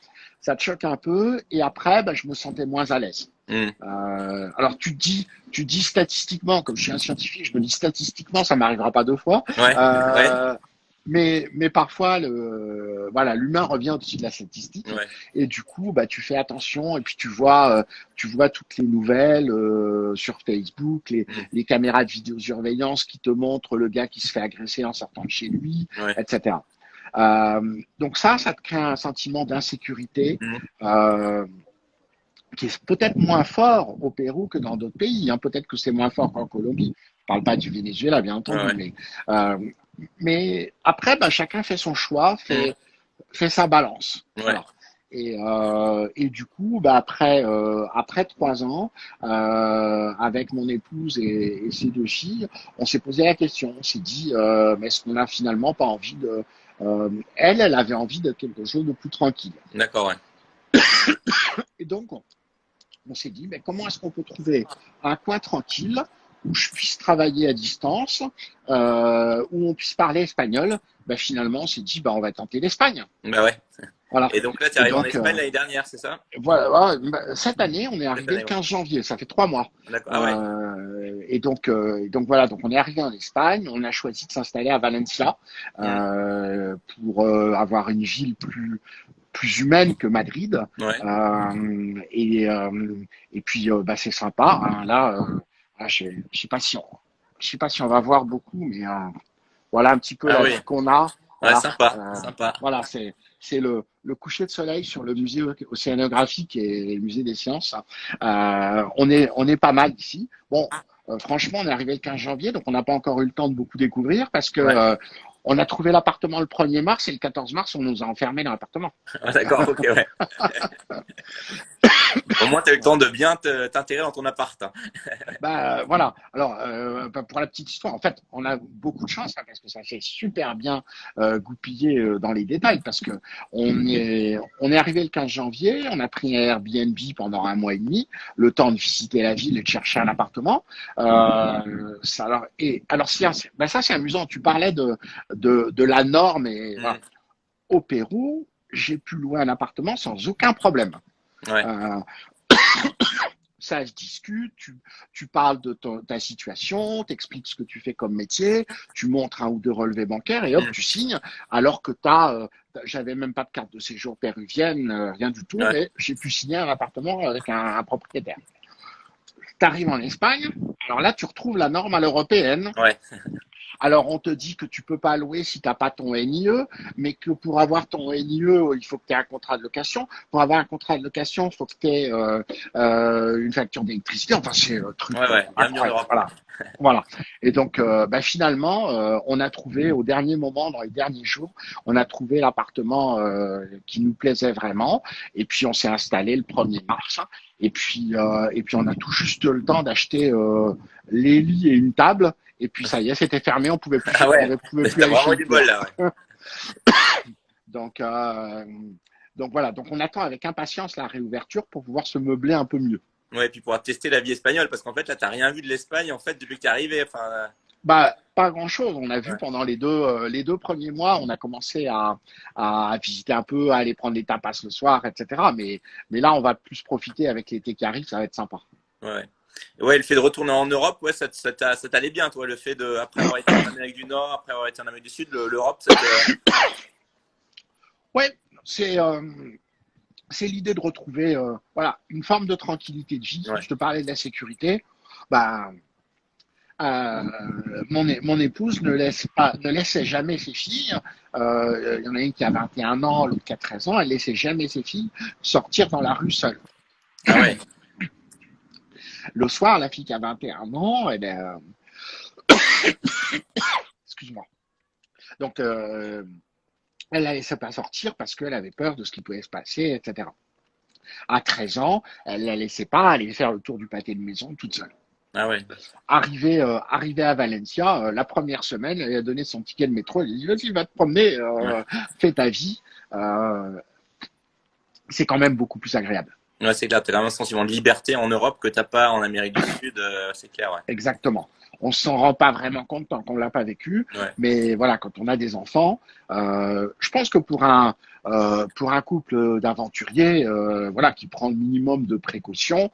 B: Ça te choque un peu, et après, bah, je me sentais moins à l'aise.
A: Hmm.
B: Alors, tu dis statistiquement, comme je suis un scientifique, je me dis statistiquement, ça m'arrivera pas 2 fois.
A: Ouais. Ouais.
B: Euh, mais parfois, voilà, l'humain revient au-dessus de la statistique,
A: Ouais.
B: et du coup, bah, tu fais attention, et puis tu vois toutes les nouvelles sur Facebook,
A: Hmm.
B: les caméras de vidéosurveillance qui te montrent le gars qui se fait agresser en sortant de chez lui,
A: Ouais.
B: etc. Donc ça te crée un sentiment d'insécurité.
A: Hmm.
B: Euh, qui est peut-être moins fort au Pérou que dans d'autres pays. Hein. Peut-être que c'est moins fort qu'en Colombie. Je ne parle pas du Venezuela, bien
A: Ouais.
B: entendu.
A: Ouais.
B: Mais après, bah, chacun fait son choix,
A: Hmm.
B: fait sa balance.
A: Ouais.
B: Voilà. Et du coup, bah, après 3 ans, avec mon épouse et ses 2 filles, on s'est posé la question. On s'est dit, mais est-ce qu'on n'a finalement pas envie de... elle avait envie de quelque chose de plus tranquille.
A: D'accord, ouais.
B: Et donc, on s'est dit, mais comment est-ce qu'on peut trouver un coin tranquille où je puisse travailler à distance, où on puisse parler espagnol. Ben, finalement, on s'est dit, ben, on va tenter l'Espagne.
A: Bah ouais.
B: Voilà.
A: Et donc là, tu es
B: Et
A: arrivé en
B: donc,
A: Espagne l'année dernière, c'est ça?
B: voilà, cette année, on est
A: Cette
B: arrivé le
A: année, ouais.
B: 15 janvier, ça fait 3 mois.
A: D'accord. Ah ouais.
B: Et donc voilà, donc on est arrivé en Espagne, on a choisi de s'installer à Valencia
A: Hmm.
B: pour avoir une ville plus humaine que Madrid.
A: Ouais.
B: Et puis, bah, c'est sympa. Hein, là, je sais pas si on va voir beaucoup, mais voilà un petit peu
A: Ah
B: la
A: oui.
B: vie qu'on a.
A: Ouais,
B: Voilà,
A: sympa. Sympa.
B: voilà, c'est le coucher de soleil sur le musée océanographique et le musée des sciences. On est pas mal ici. Bon, franchement, on est arrivé le 15 janvier, donc on n'a pas encore eu le temps de beaucoup découvrir parce que
A: Ouais.
B: on a trouvé l'appartement le 1er mars et le 14 mars, on nous a enfermés dans l'appartement.
A: Ah, d'accord, ok, ouais. Au moins, tu as eu le temps de bien t'intégrer dans ton appart, hein.
B: Bah voilà. Alors bah, pour la petite histoire, en fait, on a beaucoup de chance hein, parce que ça s'est super bien goupillé dans les détails parce que on est arrivé le 15 janvier, on a pris un Airbnb pendant un mois et demi, le temps de visiter la ville et de chercher un appartement. Alors bah, ça c'est amusant. Tu parlais de la norme et voilà.
A: Mm.
B: Au Pérou, j'ai pu louer un appartement sans aucun problème.
A: Ouais.
B: Euh, Ça se discute, tu parles de ta situation, t'expliques ce que tu fais comme métier, tu montres un ou deux relevés bancaires et hop,
A: Mm.
B: tu signes, alors que j'avais même pas de carte de séjour péruvienne, rien du tout,
A: Ouais.
B: mais j'ai pu signer un appartement avec un propriétaire. Tu arrives en Espagne, alors là, tu retrouves la norme à l'européenne.
A: Ouais.
B: Alors, on te dit que tu peux pas louer si tu n'as pas ton NIE, mais que pour avoir ton NIE, il faut que tu aies un contrat de location. Pour avoir un contrat de location, il faut que tu aies une facture d'électricité. Enfin, c'est un truc
A: Ouais, ouais. Bienvenue en
B: incroyable.
A: Europe.
B: Voilà. Voilà. Et donc, bah, finalement, on a trouvé au dernier moment, dans les derniers jours, on a trouvé l'appartement qui nous plaisait vraiment. Et puis, on s'est installé le 1er mars. Et puis, on a tout juste le temps d'acheter les lits et une table. Et puis, ça y est, c'était fermé.
A: Ah
B: On
A: ouais.
B: ne pouvait plus
A: T'as
B: aller chez
A: vraiment du bol
B: Ikea.
A: là, ouais.
B: Donc, voilà. Donc, on attend avec impatience la réouverture pour pouvoir se meubler un peu mieux.
A: Ouais, et puis pouvoir tester la vie espagnole, parce qu'en fait, là, t'as rien vu de l'Espagne, en fait, depuis que t'es arrivé. Enfin,
B: Bah, pas grand-chose. On a vu
A: ouais.
B: pendant les deux premiers mois, on a commencé à visiter un peu, à aller prendre des tapas le soir, etc. Mais là, on va plus profiter avec l'été qui arrive, ça va être sympa.
A: Ouais. Ouais, le fait de retourner en Europe, ouais, ça t'allait bien, toi, le fait de, après avoir été en Amérique du Nord, après avoir été en Amérique du Sud, l'Europe, ça te.
B: Ouais, c'est l'idée de retrouver voilà, une forme de tranquillité de vie.
A: Ouais.
B: Je te parlais de la sécurité. Bah, euh, mon épouse ne laissait jamais ses filles. Il y en a une qui a 21 ans, l'autre qui a 13 ans. Elle laissait jamais ses filles sortir dans la rue seule.
A: Ah ouais.
B: Le soir, la fille qui a 21 ans, excuse-moi. Donc, elle la laissait pas sortir parce qu'elle avait peur de ce qui pouvait se passer, etc. À 13 ans, elle la laissait pas aller faire le tour du pâté de maison toute seule.
A: Ah ouais.
B: Arrivé à Valencia, la première semaine, elle a donné son ticket de métro. Elle a dit, vas-y, va te promener,
A: Ouais.
B: fais ta vie. Euh, c'est quand même beaucoup plus agréable.
A: Ouais, c'est clair, t'as vraiment un sentiment de liberté en Europe que t'as pas en Amérique du Sud, c'est clair, ouais.
B: Exactement. On s'en rend pas vraiment compte tant qu'on l'a pas vécu,
A: Ouais.
B: mais voilà, quand on a des enfants, je pense que pour un couple d'aventuriers, voilà, qui prend le minimum de précautions,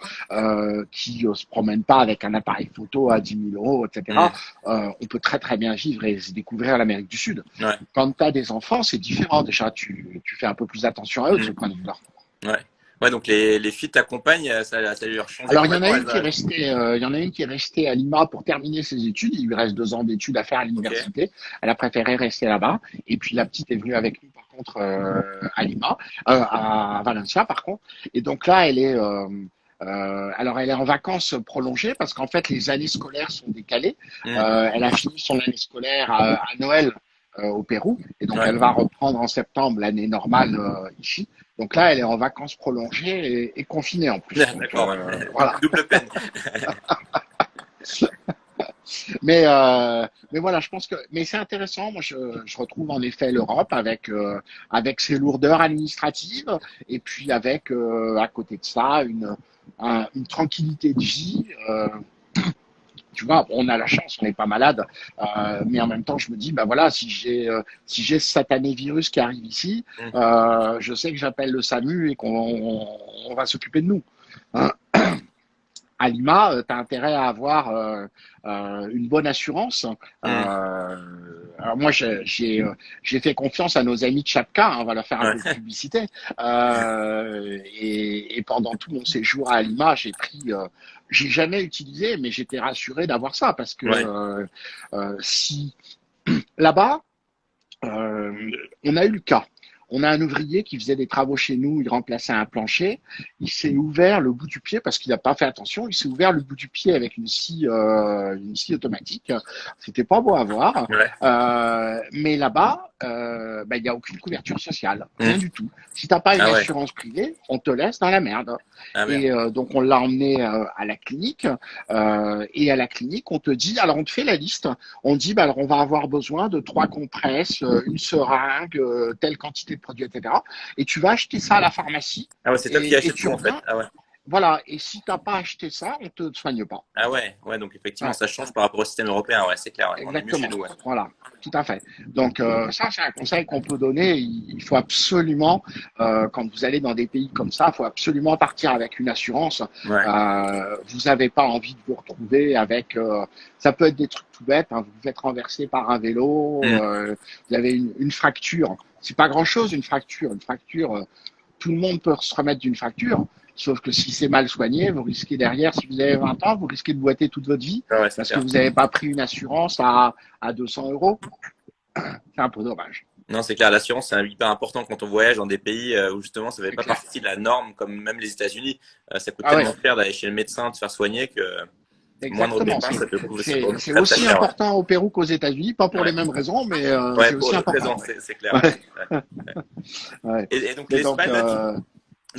B: qui se promène pas avec un appareil photo à 10 000 euros, etc.
A: Mm.
B: On peut très très bien vivre et se découvrir l'Amérique du Sud.
A: Ouais.
B: Quand tu as des enfants, c'est différent. Déjà, tu fais un peu plus attention à eux de ce
A: Mm.
B: point de vue-là.
A: Ouais. Ouais, donc les filles t'accompagnent, ça lui a changé
B: Alors, il y en a
A: complètement.
B: une qui est restée, il y en a une qui est restée à Lima pour terminer ses études. Il lui reste 2 ans d'études à faire à
A: Ok.
B: l'université. Elle a préféré rester là-bas. Et puis, la petite est venue avec nous, par contre, à Lima, à Valencia, par contre. Et donc là, alors, elle est en vacances prolongées parce qu'en fait, les années scolaires sont décalées.
A: Mm.
B: Elle a fini son année scolaire à Noël au Pérou. Et donc,
A: Ouais.
B: elle va reprendre en septembre l'année normale ici. Donc là, elle est en vacances prolongées et confinée en plus. Donc,
A: D'accord, ouais.
B: voilà.
A: Double peine.
B: Mais voilà, je pense que. Mais c'est intéressant. Moi, je retrouve en effet l'Europe avec ses lourdeurs administratives et puis avec à côté de ça une tranquillité de vie. Tu vois, on a la chance, on n'est pas malade, mais en même temps, je me dis, bah voilà, si j'ai ce satané virus qui arrive ici,
A: Mm.
B: je sais que j'appelle le SAMU et qu'on va s'occuper de nous. Hein. À Lima, tu as intérêt à avoir une bonne assurance.
A: Mm.
B: Alors moi, j'ai fait confiance à nos amis de Chapka, hein, on va leur faire un peu de
A: Ouais.
B: publicité. Et pendant tout mon séjour à Lima, j'ai jamais utilisé, mais j'étais rassuré d'avoir ça parce que
A: Ouais.
B: si là-bas, on a eu le cas. On a un ouvrier qui faisait des travaux chez nous, il remplaçait un plancher, il s'est ouvert le bout du pied parce qu'il n'a pas fait attention, il s'est ouvert le bout du pied avec une scie automatique. C'était pas beau à voir,
A: Ouais.
B: mais là-bas, il n'y a aucune couverture sociale,
A: Hmm.
B: rien du tout. Si t'as pas une
A: Ah ouais.
B: assurance privée, on te laisse dans la merde.
A: Ah
B: Et
A: merde.
B: donc on l'a emmené à la clinique, et à la clinique on te dit, alors on te fait la liste, on dit bah alors on va avoir besoin de 3 compresses, une seringue, telle quantité de produits, etc. Et tu vas acheter ça à la pharmacie
A: Ah ouais, c'est toi qui
B: et
A: achètes
B: tu
A: tout en fait.
B: reviens.
A: Ah ouais.
B: Voilà. Et si t'as pas acheté ça, on te soigne pas.
A: Ah ouais. Ouais, donc effectivement,
B: Ouais.
A: ça change par rapport au système européen. Ouais, c'est clair. Ouais. On est mieux chez
B: Exactement.
A: nous. Ouais.
B: Voilà, tout à fait. Donc ça, c'est un conseil qu'on peut donner. Il faut absolument, quand vous allez dans des pays comme ça, il faut absolument partir avec une assurance.
A: Ouais.
B: Vous n'avez pas envie de vous retrouver avec. Ça peut être des trucs tout bêtes. Hein, vous vous faites renverser par un vélo.
A: Hmm.
B: Vous avez une fracture. C'est pas grand-chose une fracture. Une fracture, tout le monde peut se remettre d'une fracture. Sauf que si c'est mal soigné, vous risquez derrière, si vous avez 20 ans, vous risquez de boiter toute votre vie
A: Ah ouais, c'est
B: parce que
A: clair.
B: vous n'avez pas pris une assurance à 200 euros. C'est un peu dommage.
A: Non, c'est clair. L'assurance, c'est hyper important quand on voyage dans des pays où justement ça fait
B: C'est
A: pas
B: clair.
A: partie de la norme, comme même les États-Unis. Ça coûte
B: Ah ouais,
A: tellement cher d'aller chez le médecin, de se faire soigner que moindre
B: exactement.
A: pépin, ça peut coûter
B: C'est
A: très très
B: aussi
A: cher. Ouais.
B: important au Pérou qu'aux États-Unis, pas pour les
A: Ouais.
B: mêmes raisons, mais
A: Ouais,
B: c'est
A: pour
B: aussi
A: d'autres
B: important.
A: raisons,
B: Ouais.
A: c'est clair. Ouais.
B: Ouais,
A: Ouais.
B: ouais.
A: Et donc
B: Mais donc,
A: l'Espagne, là, donc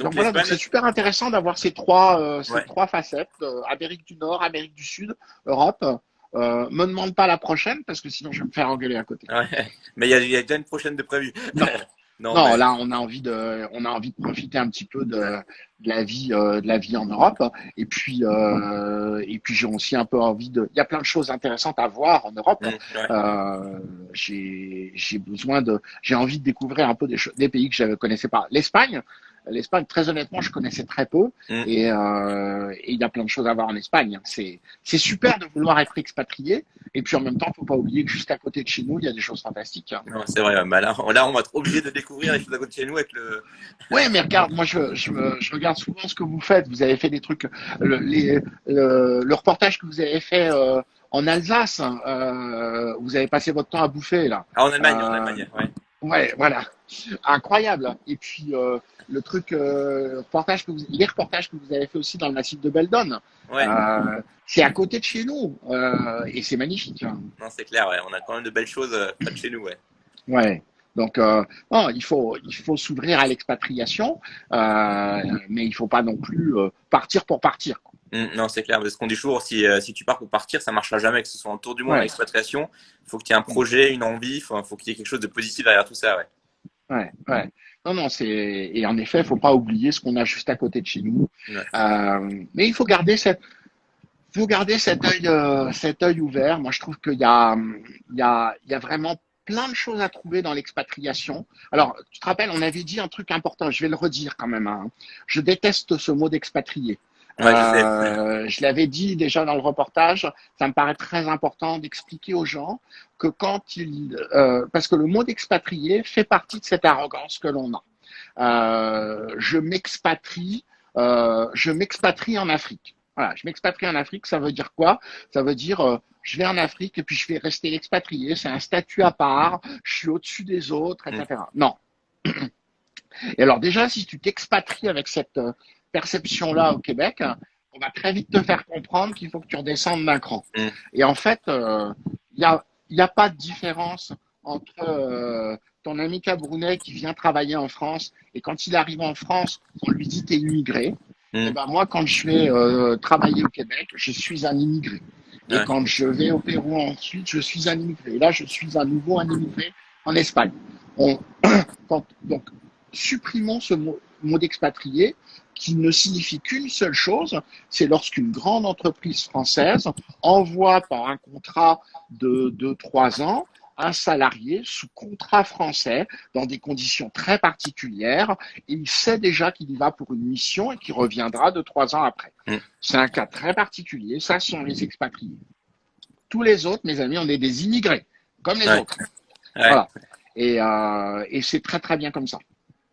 B: donc voilà, donc
A: l'Espagne, là,
B: c'est super intéressant d'avoir ces
A: ouais.
B: trois facettes, Amérique du Nord, Amérique du Sud, Europe. Me demande pas la prochaine parce que sinon je vais me faire engueuler à côté.
A: Ouais. Mais il y a déjà une prochaine de prévue.
B: Non,
A: Non,
B: non,
A: mais
B: là on a envie de profiter un petit peu de la vie en Europe. Et puis j'ai aussi un peu envie de. Il y a plein de choses intéressantes à voir en Europe.
A: ouais.
B: J'ai envie de découvrir un peu des pays que je ne connaissais pas. L'Espagne, très honnêtement, je connaissais très peu.
A: Mm.
B: Et il y a plein de choses à voir en Espagne. C'est super de vouloir être expatrié. Et puis en même temps, faut pas oublier que juste à côté de chez nous, il y a des choses fantastiques.
A: Non, c'est vrai. Bah là, on va être obligé de découvrir les choses à côté de chez nous avec le.
B: Ouais, mais regarde, moi je regarde souvent ce que vous faites. Vous avez fait des trucs, le reportage que vous avez fait en Alsace, hein, vous avez passé votre temps à bouffer là.
A: Ah, en
B: Euh,
A: Allemagne, ouais.
B: ouais, voilà, incroyable. Et puis les reportages que vous avez fait aussi dans le massif de Beldon,
A: Ouais.
B: c'est à côté de chez nous et c'est magnifique, hein.
A: Non, c'est clair. Ouais. On a quand même de belles choses près de chez nous, ouais.
B: Ouais. Donc, non, il faut s'ouvrir à l'expatriation, mais il faut pas non plus partir pour partir, quoi.
A: Non, c'est clair. Parce qu'on dit toujours, si tu pars pour partir, ça marchera jamais, que ce soit en tour du monde, en
B: Ouais,
A: expatriation. Il faut qu'il y ait un projet, une envie, faut qu'il y ait quelque chose de positif derrière tout ça, ouais.
B: ouais, ouais. Non, non, et en effet, faut pas oublier ce qu'on a juste à côté de chez nous.
A: Ouais.
B: Mais il faut garder cet œil ouvert. Moi, je trouve il y a vraiment plein de choses à trouver dans l'expatriation. Alors, tu te rappelles, on avait dit un truc important. Je vais le redire quand même, hein. Je déteste ce mot d'expatrié.
A: Ouais, je sais.
B: Je l'avais dit déjà dans le reportage, ça me paraît très important d'expliquer aux gens que parce que le mot d'expatrié fait partie de cette arrogance que l'on a. Je m'expatrie en Afrique. Voilà, je m'expatrie en Afrique, ça veut dire quoi? Ça veut dire je vais en Afrique et puis je vais rester expatrié, c'est un statut à part, je suis au-dessus des autres,
A: Mm,
B: etc. Non. Et alors déjà, si tu t'expatries avec cette perception-là au Québec, on va très vite te faire comprendre qu'il faut que tu redescendes d'un cran.
A: mm,
B: Et en fait, il y a pas de différence entre ton ami camerounais qui vient travailler en France et quand il arrive en France, on lui dit t'es immigré. Et
A: mm.
B: ben moi, quand je vais travailler au Québec, je suis un immigré. Et
A: Ouais.
B: quand je vais au Pérou ensuite, je suis un immigré. Et là, je suis à nouveau un immigré en Espagne. On, donc, supprimons ce mot d'expatrié qui ne signifie qu'une seule chose, c'est lorsqu'une grande entreprise française envoie par un contrat de 3 ans un salarié sous contrat français dans des conditions très particulières et il sait déjà qu'il y va pour une mission et qu'il reviendra de 3 ans après.
A: Mm.
B: C'est un cas très particulier, ça sont les expatriés. Tous les autres, mes amis, on est des immigrés, comme les
A: Ouais.
B: autres.
A: Ouais.
B: Voilà. Et c'est très très bien comme ça.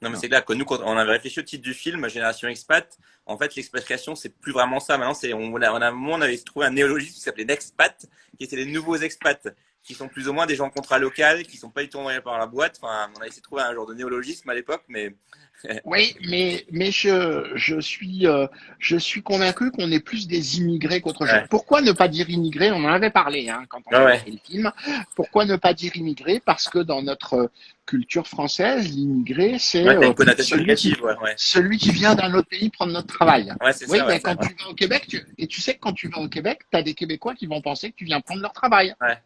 A: Non, mais c'est clair que nous, quand on avait réfléchi au titre du film, Génération Expat, en fait, l'expatriation, c'est plus vraiment ça. Maintenant, on a un moment, on avait trouvé un néologisme qui s'appelait Nexpat, qui était les nouveaux expats. qui sont plus ou moins des gens de contrat local, qui sont pas du tout envoyés par la boîte. Enfin, on a essayé de trouver un genre de néologisme à l'époque, mais
B: Oui, mais je suis convaincu qu'on est plus des immigrés qu'autre chose.
A: ouais,
B: Pourquoi ne pas dire immigrés? On en avait parlé hein, quand on
A: ouais,
B: avait
A: ouais,
B: fait le film. Pourquoi ne pas dire immigré? Parce que dans notre culture française, l'immigré, c'est
A: ouais, t'as une connotation négative, ouais, ouais,
B: celui qui vient d'un autre pays prendre notre travail.
A: ouais, c'est
B: Oui,
A: ça, ouais,
B: mais quand tu vas au Québec, et tu sais que quand tu vas au Québec, tu as des Québécois qui vont penser que tu viens prendre leur travail.
A: ouais,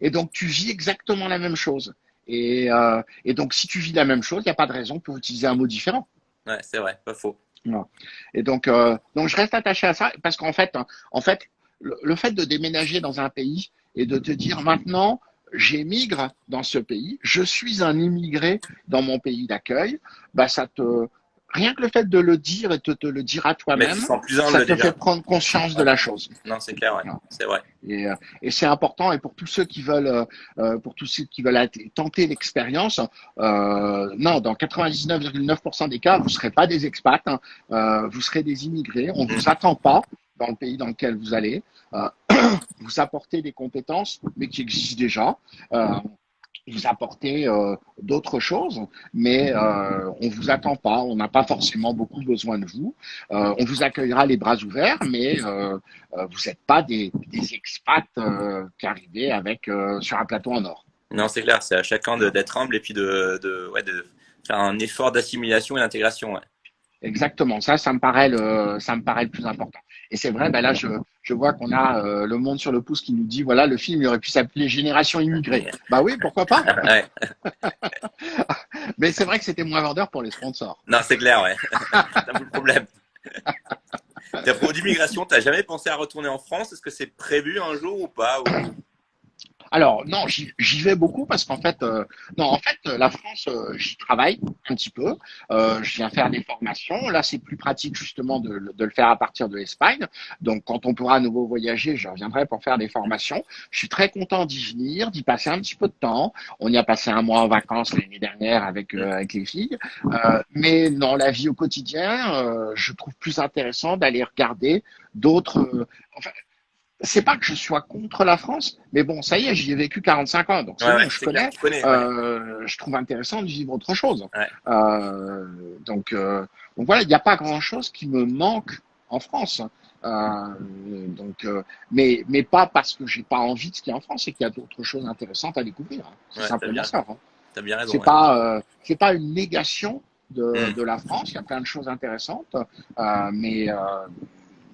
B: Et donc, tu vis exactement la même chose. Et donc, si tu vis la même chose, il n'y a pas de raison pour utiliser un mot différent.
A: ouais, c'est vrai, pas faux.
B: Non. Et donc, je reste attaché à ça parce qu'en fait, le fait de déménager dans un pays et de te dire maintenant, j'émigre dans ce pays, je suis un immigré dans mon pays d'accueil, bah rien que le fait de le dire et de te le dire à
A: Mais tu te
B: toi-même,
A: sens plus
B: ça
A: humble
B: te fait
A: déjà.
B: prendre conscience de
A: Ouais.
B: la chose.
A: Non, c'est clair, ouais,
B: Non.
A: c'est vrai.
B: Et c'est important. Et pour tous ceux qui veulent, pour tous ceux qui veulent tenter l'expérience, non, dans 99,9% des cas, vous serez pas des expats, hein, vous serez des immigrés. On
A: Mm.
B: vous attend pas dans le pays dans lequel vous allez. Euh, vous apportez des compétences, mais qui existent déjà. Euh, vous apportez d'autres choses, mais on vous attend pas, on n'a pas forcément beaucoup besoin de vous. On vous accueillera les bras ouverts, mais vous n'êtes pas des expats qui arrivez avec sur un plateau en or.
A: Non, c'est clair, c'est à chacun d'être humble et puis ouais, de faire un effort d'assimilation et d'intégration, ouais.
B: Exactement, ça me paraît le plus important. Et c'est vrai, ben là, je vois qu'on a le monde sur le pouce qui nous dit, voilà, le film il aurait pu s'appeler Génération immigrée. Bah oui, pourquoi pas?
A: Ouais.
B: Mais c'est vrai que c'était moins vendeur pour les sponsors.
A: Non, c'est clair, ouais. C'est un peu le problème. Et à propos d'immigration, t'as jamais pensé à retourner en France? Est-ce que c'est prévu un jour ou pas ou...
B: Alors non, j'y vais beaucoup parce qu'en fait, non, en fait, la France, j'y travaille un petit peu. Je viens faire des formations. Là, c'est plus pratique justement de le faire à partir de l'Espagne. Donc, quand on pourra à nouveau voyager, je reviendrai pour faire des formations. Je suis très content d'y venir, d'y passer un petit peu de temps. On y a passé un mois en vacances l'année dernière avec les filles. Mais non, la vie au quotidien, je trouve plus intéressant d'aller regarder d'autres. Enfin, c'est pas que je sois contre la France, mais bon, ça y est, j'y ai vécu 45 ans, donc c'est
A: Ouais,
B: bon,
A: ouais,
B: je
A: c'est clair,
B: connais.
A: tu connais, ouais.
B: Je trouve intéressant de vivre autre chose.
A: Ouais.
B: Euh, donc, euh, donc voilà, il n'y a pas grand-chose qui me manque en France. Euh, mais pas parce que j'ai pas envie de ce qu'il y a en France, c'est qu'il y a d'autres choses intéressantes à découvrir. C'est
A: Ouais,
B: simplement ça. Hein.
A: t'as bien raison, ouais.
B: C'est pas une négation
A: Hmm.
B: de la France. Il y a plein de choses intéressantes, mais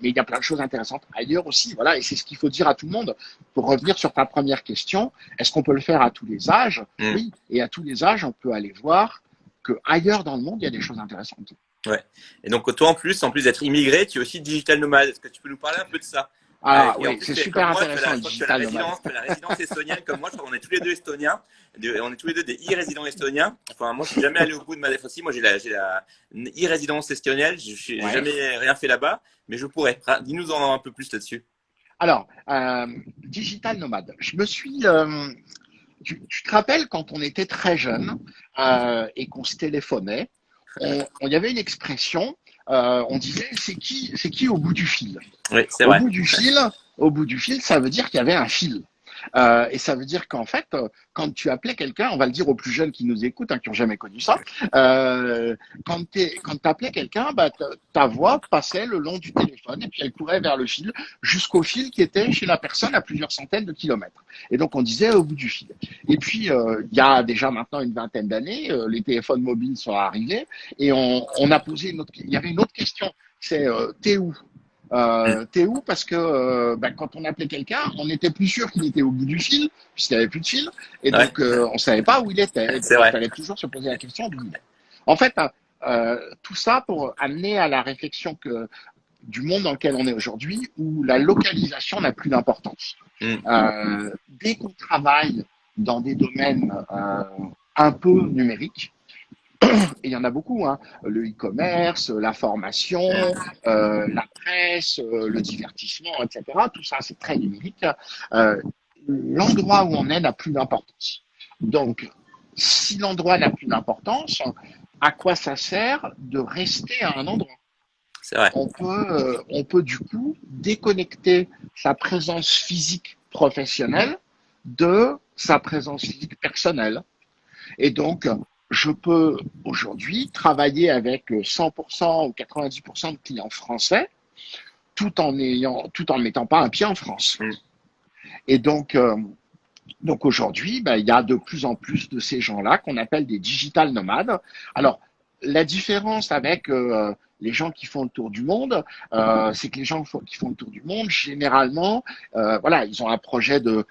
B: mais il y a plein de choses intéressantes ailleurs aussi. Voilà, et c'est ce qu'il faut dire à tout le monde. Pour revenir sur ta première question, est-ce qu'on peut le faire à tous les âges?
A: Hmm.
B: Oui, et à tous les âges, on peut aller voir que ailleurs dans le monde, il y a des choses intéressantes.
A: Ouais. Et donc toi en plus d'être immigré, tu es aussi digital nomade. Est-ce que tu peux nous parler un peu de ça?
B: Ah
A: Et en
B: oui,
A: plus,
B: c'est
A: comme
B: super
A: moi,
B: intéressant le
A: je crois que tu as la
B: digital nomade.
A: résidence, estonienne comme moi. Je crois qu'on est tous les deux estoniens. On est tous les deux des e-résidents estoniens. Enfin, moi, je suis jamais allé au bout de ma défense. Moi, j'ai la e-résidence estonienne. J'ai
B: Ouais.
A: jamais rien fait là-bas, mais je pourrais. Dis-nous en un peu plus là-dessus.
B: Alors, digital nomade. Tu te rappelles quand on était très jeune et qu'on se téléphonait, il y avait une expression, on disait c'est qui au bout du fil.
A: Oui, c'est
B: Au
A: vrai.
B: bout du fil, au bout du fil, ça veut dire qu'il y avait un fil. Et ça veut dire qu'en fait, quand tu appelais quelqu'un, on va le dire aux plus jeunes qui nous écoutent, hein, qui n'ont jamais connu ça, quand tu appelais quelqu'un, bah, ta voix passait le long du téléphone et puis elle courait vers le fil jusqu'au fil qui était chez la personne à plusieurs centaines de kilomètres. Et donc on disait au bout du fil. Et puis il y a déjà maintenant une vingtaine d'années, les téléphones mobiles sont arrivés et on a posé il y avait une autre question, c'est t'es où?
A: Mm.
B: T'es où? Parce que quand on appelait quelqu'un, on n'était plus sûr qu'il était au bout du fil, puisqu'il n'y avait plus de fil, et
A: Ouais,
B: donc on ne savait pas où il était. Et donc
A: c'est
B: il
A: vrai.
B: fallait toujours se poser la question d'où il est. En fait, tout ça pour amener à la réflexion du monde dans lequel on est aujourd'hui, où la localisation n'a plus d'importance.
A: Mm.
B: Dès qu'on travaille dans des domaines un peu numériques, et il y en a beaucoup, hein. Le e-commerce, la formation, la presse, le divertissement, etc. Tout ça, c'est très numérique. Euh, L'endroit où on est n'a plus d'importance. Donc, si l'endroit n'a plus d'importance, à quoi ça sert de rester à un endroit?
A: C'est vrai.
B: On peut du coup déconnecter sa présence physique professionnelle de sa présence physique personnelle. Et donc, je peux aujourd'hui travailler avec 100% ou 90% de clients français tout en ne mettant pas un pied en France. Et donc aujourd'hui, il y a de plus en plus de ces gens-là qu'on appelle des digital nomades. Alors, la différence avec les gens qui font le tour du monde, c'est que les gens qui font le tour du monde, généralement, voilà, ils ont un projet de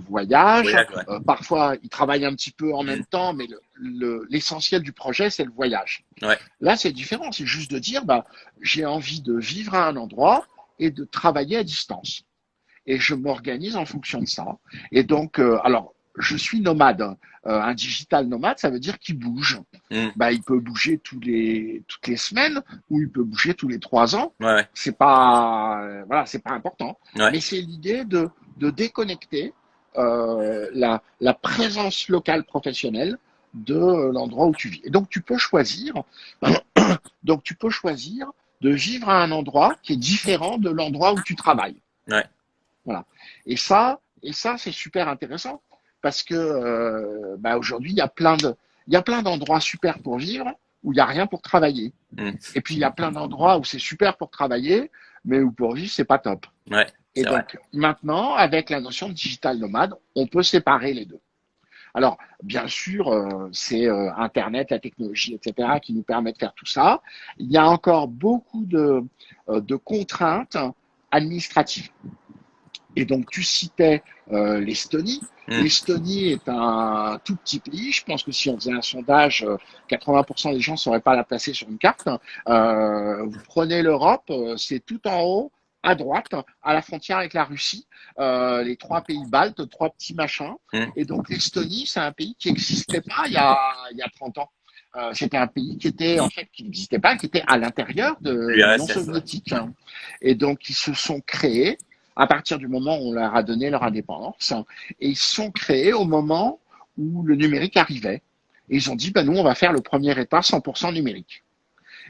B: voyage. Parfois, ils travaillent un petit peu en même temps, mais l'essentiel du projet, c'est le voyage.
A: Ouais.
B: Là, c'est différent. C'est juste de dire, j'ai envie de vivre à un endroit et de travailler à distance. Et je m'organise en fonction de ça. Et donc, alors, je suis nomade. Un digital nomade, ça veut dire qu'il bouge. Il peut bouger toutes les semaines ou il peut bouger tous les 3 ans.
A: Ouais.
B: C'est pas, voilà, c'est pas important.
A: Ouais.
B: Mais c'est l'idée de déconnecter la présence locale professionnelle de l'endroit où tu vis. Et donc, tu peux choisir de vivre à un endroit qui est différent de l'endroit où tu travailles.
A: Ouais.
B: Voilà. Et ça, c'est super intéressant parce que aujourd'hui, il y a plein d'endroits super pour vivre où il n'y a rien pour travailler. Et puis, il y a plein d'endroits où c'est super pour travailler, mais où pour vivre, c'est pas top.
A: Ouais,
B: et donc, maintenant, avec la notion de digital nomade, on peut séparer les deux. Alors, bien sûr, c'est Internet, la technologie, etc., qui nous permet de faire tout ça. Il y a encore beaucoup de contraintes administratives. Et donc, tu citais l'Estonie. L'Estonie est un tout petit pays. Je pense que si on faisait un sondage, 80% des gens ne sauraient pas la placer sur une carte. Vous prenez l'Europe, c'est tout en haut, à droite, à la frontière avec la Russie, les 3 pays baltes, 3 petits machins. Et donc, l'Estonie, c'est un pays qui n'existait pas il y a 30 ans. C'était un pays qui n'existait pas, qui était à l'intérieur de l'Union soviétique. Et donc, ils se sont créés à partir du moment où on leur a donné leur indépendance, et ils se sont créés au moment où le numérique arrivait. Et ils ont dit, nous, on va faire le premier État 100% numérique.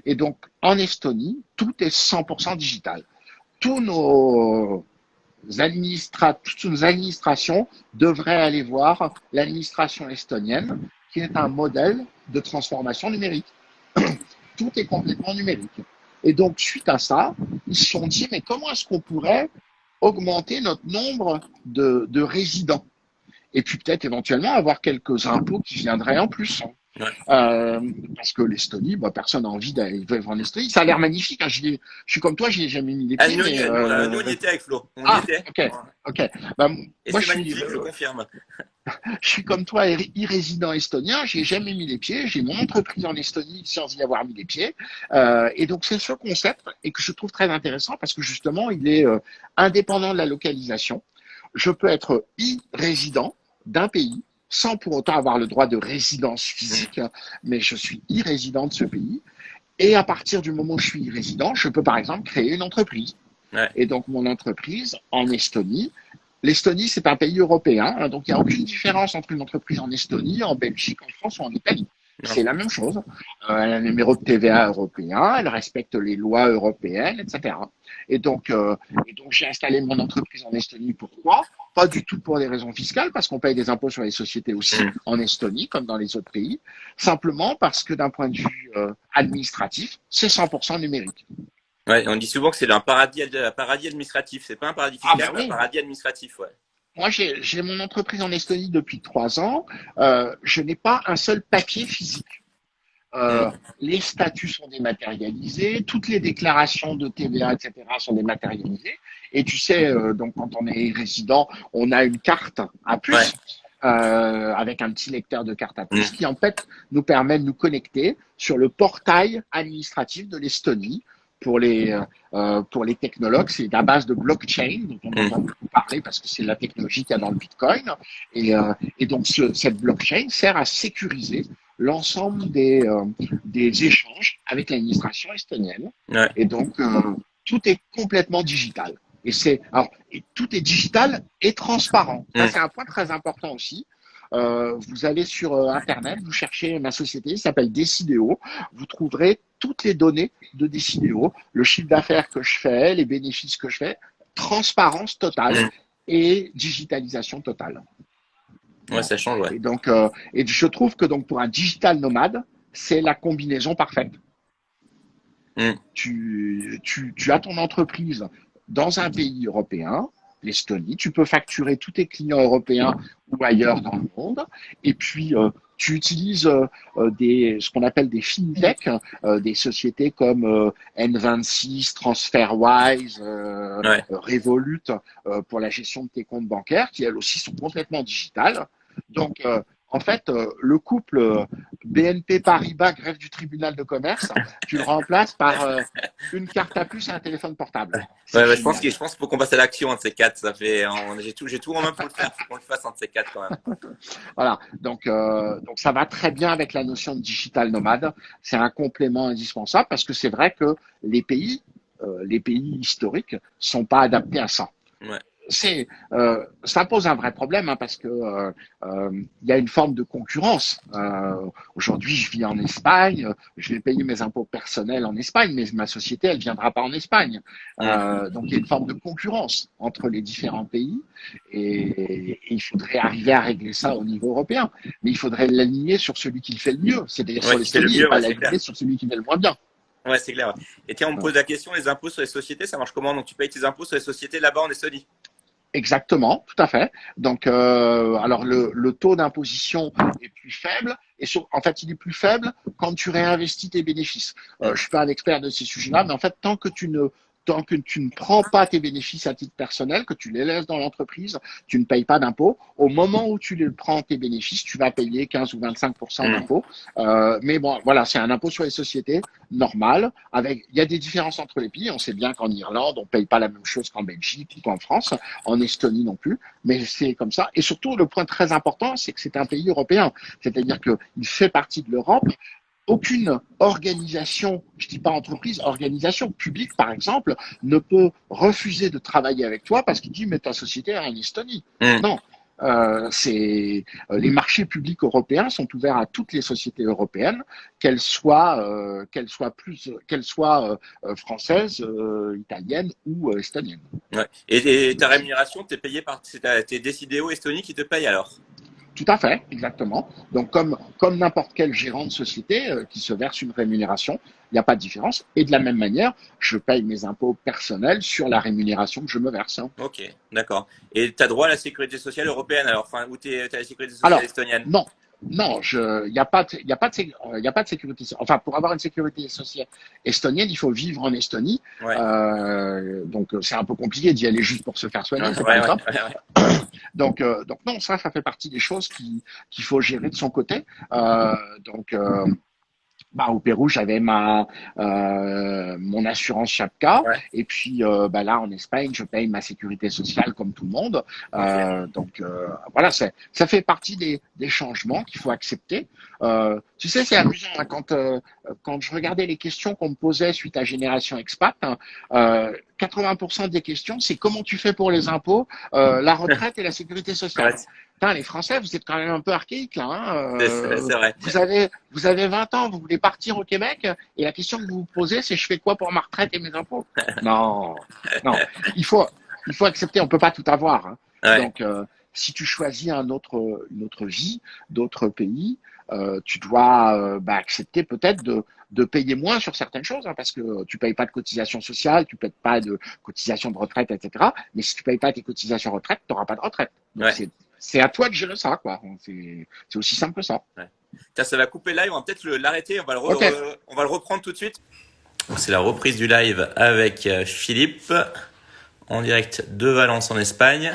B: Et donc, en Estonie, tout est 100% digital. Toutes nos administrations devraient aller voir l'administration estonienne, qui est un modèle de transformation numérique. Tout est complètement numérique. Et donc, suite à ça, ils se sont dit, mais comment est-ce qu'on pourrait augmenter notre nombre de résidents et puis peut-être éventuellement avoir quelques impôts qui viendraient en plus. Parce que l'Estonie, personne n'a envie d'aller vivre en Estonie. Ça a l'air magnifique. Hein. Je suis comme toi, j'y ai jamais mis les pieds.
A: Nous, on y était avec Flo. On y était.
B: Ok.
A: Et moi, c'est magnifique, je confirme.
B: Je suis comme toi, e-résident estonien. J'ai jamais mis les pieds. J'ai mon entreprise en Estonie sans y avoir mis les pieds. Et donc, c'est ce concept et que je trouve très intéressant parce que justement, il est indépendant de la localisation. Je peux être e-résident d'un pays sans pour autant avoir le droit de résidence physique, mais je suis e-résident de ce pays. Et à partir du moment où je suis e-résident, je peux par exemple créer une entreprise. Et donc, mon entreprise en Estonie, l'Estonie, c'est un pays européen, hein, donc il n'y a aucune différence entre une entreprise en Estonie, en Belgique, en France ou en Italie. C'est la même chose. Elle a un numéro de TVA européen, elle respecte les lois européennes, etc. Et donc j'ai installé mon entreprise en Estonie. Pourquoi ? Pas du tout pour des raisons fiscales, parce qu'on paye des impôts sur les sociétés aussi en Estonie, comme dans les autres pays. Simplement parce que d'un point de vue administratif, c'est 100% numérique.
A: Ouais, on dit souvent que c'est un paradis administratif. C'est pas un paradis fiscal, mais un paradis administratif, ouais.
B: Moi, j'ai mon entreprise en Estonie depuis 3 ans. Je n'ai pas un seul papier physique. Les statuts sont dématérialisés, toutes les déclarations de TVA, etc. sont dématérialisées. Et tu sais, donc quand on est résident, on a une carte à puce avec un petit lecteur de carte à puce qui en fait nous permet de nous connecter sur le portail administratif de l'Estonie. Pour les technologues, c'est la base de blockchain dont on entend beaucoup parler parce que c'est la technologie qu'il y a dans le Bitcoin. Et donc cette blockchain sert à sécuriser l'ensemble des échanges avec l'administration estonienne. Et donc tout est complètement digital. Et tout est digital et transparent. Ça, c'est un point très important aussi. Vous allez sur Internet, vous cherchez ma société, ça s'appelle Decideo. Vous trouverez toutes les données de Decideo, le chiffre d'affaires que je fais, les bénéfices que je fais, transparence totale. et digitalisation totale.
A: Ouais, ça change, ouais.
B: Et je trouve que donc pour un digital nomade, c'est la combinaison parfaite.
A: Mm.
B: Tu as ton entreprise dans un pays européen, l'Estonie, tu peux facturer tous tes clients européens ou ailleurs dans le monde, et puis tu utilises ce qu'on appelle des fintech, des sociétés comme N26, TransferWise,
A: Ouais.
B: Revolut pour la gestion de tes comptes bancaires, qui elles aussi sont complètement digitales. Donc, en fait, le couple BNP Paribas, greffe du tribunal de commerce, tu le remplaces par une carte à puce et un téléphone portable. C'est
A: Ouais, ouais, je
B: génial.
A: pense qu'il faut qu'on passe à l'action, un de ces quatre. J'ai tout en main pour le faire. Faut qu'on le fasse, un de ces quatre, quand même.
B: Voilà. Donc ça va très bien avec la notion de digital nomade. C'est un complément indispensable parce que c'est vrai que les pays historiques sont pas adaptés à ça.
A: Ouais.
B: Ça pose un vrai problème parce que il y a une forme de concurrence. Aujourd'hui, je vis en Espagne, je vais payer mes impôts personnels en Espagne, mais ma société, elle viendra pas en Espagne.
A: Mm.
B: Donc il y a une forme de concurrence entre les différents pays et il faudrait arriver à régler ça au niveau européen. Mais il faudrait l'aligner sur celui qui le fait le mieux, c'est-à-dire
A: Ouais,
B: sur
A: qui fait le
B: l'Estonie, et
A: mieux,
B: pas
A: ouais, c'est
B: l'aligner
A: clair.
B: sur celui qui fait le moins bien.
A: Ouais, c'est clair. Ouais. Et tiens, on me pose la question, les impôts sur les sociétés, ça marche comment? Donc, tu payes tes impôts sur les sociétés là-bas en Estonie?
B: Exactement, tout à fait. Donc, alors le taux d'imposition est plus faible en fait, il est plus faible quand tu réinvestis tes bénéfices.
A: Mm.
B: Je suis pas un expert de ces sujets-là, mais en fait, tant que tu ne prends pas tes bénéfices à titre personnel, que tu les laisses dans l'entreprise, tu ne payes pas d'impôts. Au moment où tu les prends tes bénéfices, tu vas payer 15 ou 25%
A: Mm.
B: d'impôts. Mais bon, voilà, c'est un impôt sur les sociétés normal. Il y a des différences entre les pays. On sait bien qu'en Irlande, on paye pas la même chose qu'en Belgique ou qu'en France, en Estonie non plus. Mais c'est comme ça. Et surtout, le point très important, c'est que c'est un pays européen. C'est-à-dire qu'il fait partie de l'Europe. Aucune organisation, je dis pas entreprise, organisation publique par exemple, ne peut refuser de travailler avec toi parce qu'il dit mais ta société est en Estonie.
A: Mm.
B: Non, les marchés publics européens sont ouverts à toutes les sociétés européennes, qu'elles soient françaises, italiennes ou estoniennes.
A: Ouais. Et ta rémunération, t'es payé t'es décidé au Estonie qui te paye alors?
B: Tout à fait, exactement. Donc, comme n'importe quel gérant de société qui se verse une rémunération, il n'y a pas de différence. Et de la même manière, je paye mes impôts personnels sur la rémunération que je me verse.
A: Ok, d'accord. Et tu as droit à la sécurité sociale européenne alors, enfin, où tu as la sécurité sociale
B: Alors,
A: estonienne?
B: non, non, il n'y a pas de, y a pas de, y a pas de sécurité. Enfin, pour avoir une sécurité sociale estonienne, il faut vivre en Estonie.
A: Ouais.
B: Donc, c'est un peu compliqué d'y aller juste pour se faire
A: Ouais,
B: soigner, c'est pas
A: ouais,
B: le
A: ouais,
B: top.
A: ouais.
B: Donc non, ça fait partie des choses qu'il faut gérer de son côté. Euh, donc, euh, au Pérou, j'avais mon assurance Chapka,
A: Ouais.
B: et puis là en Espagne, je paye ma sécurité sociale comme tout le monde.
A: Ok.
B: Voilà, ça fait partie des changements qu'il faut accepter. Tu sais, c'est amusant hein, quand je regardais les questions qu'on me posait suite à Génération Expat. 80% des questions, c'est comment tu fais pour les impôts, la retraite et la sécurité
A: Ouais,
B: sociale. Putain, les Français, vous êtes quand même un peu archaïques là. Hein.
A: c'est vrai.
B: Vous avez 20 ans, vous voulez partir au Québec et la question que vous vous posez, c'est je fais quoi pour ma retraite et mes impôts? Non, non. Il faut, il faut accepter, on peut pas tout avoir. Hein.
A: Ouais.
B: Donc, si tu choisis une autre vie, d'autres pays, tu dois accepter peut-être de payer moins sur certaines choses, hein, parce que tu payes pas de cotisation sociale, tu payes pas de cotisation de retraite, etc. Mais si tu payes pas tes cotisations retraite, tu n'auras pas de retraite. Donc
A: Ouais.
B: c'est à toi de gérer ça, quoi. C'est aussi simple que ça.
A: Ouais. Tiens, ça va couper live, on va peut-être l'arrêter,
B: Ok.
A: on va le reprendre tout de suite. C'est la reprise du live avec Philippe en direct de Valence en Espagne.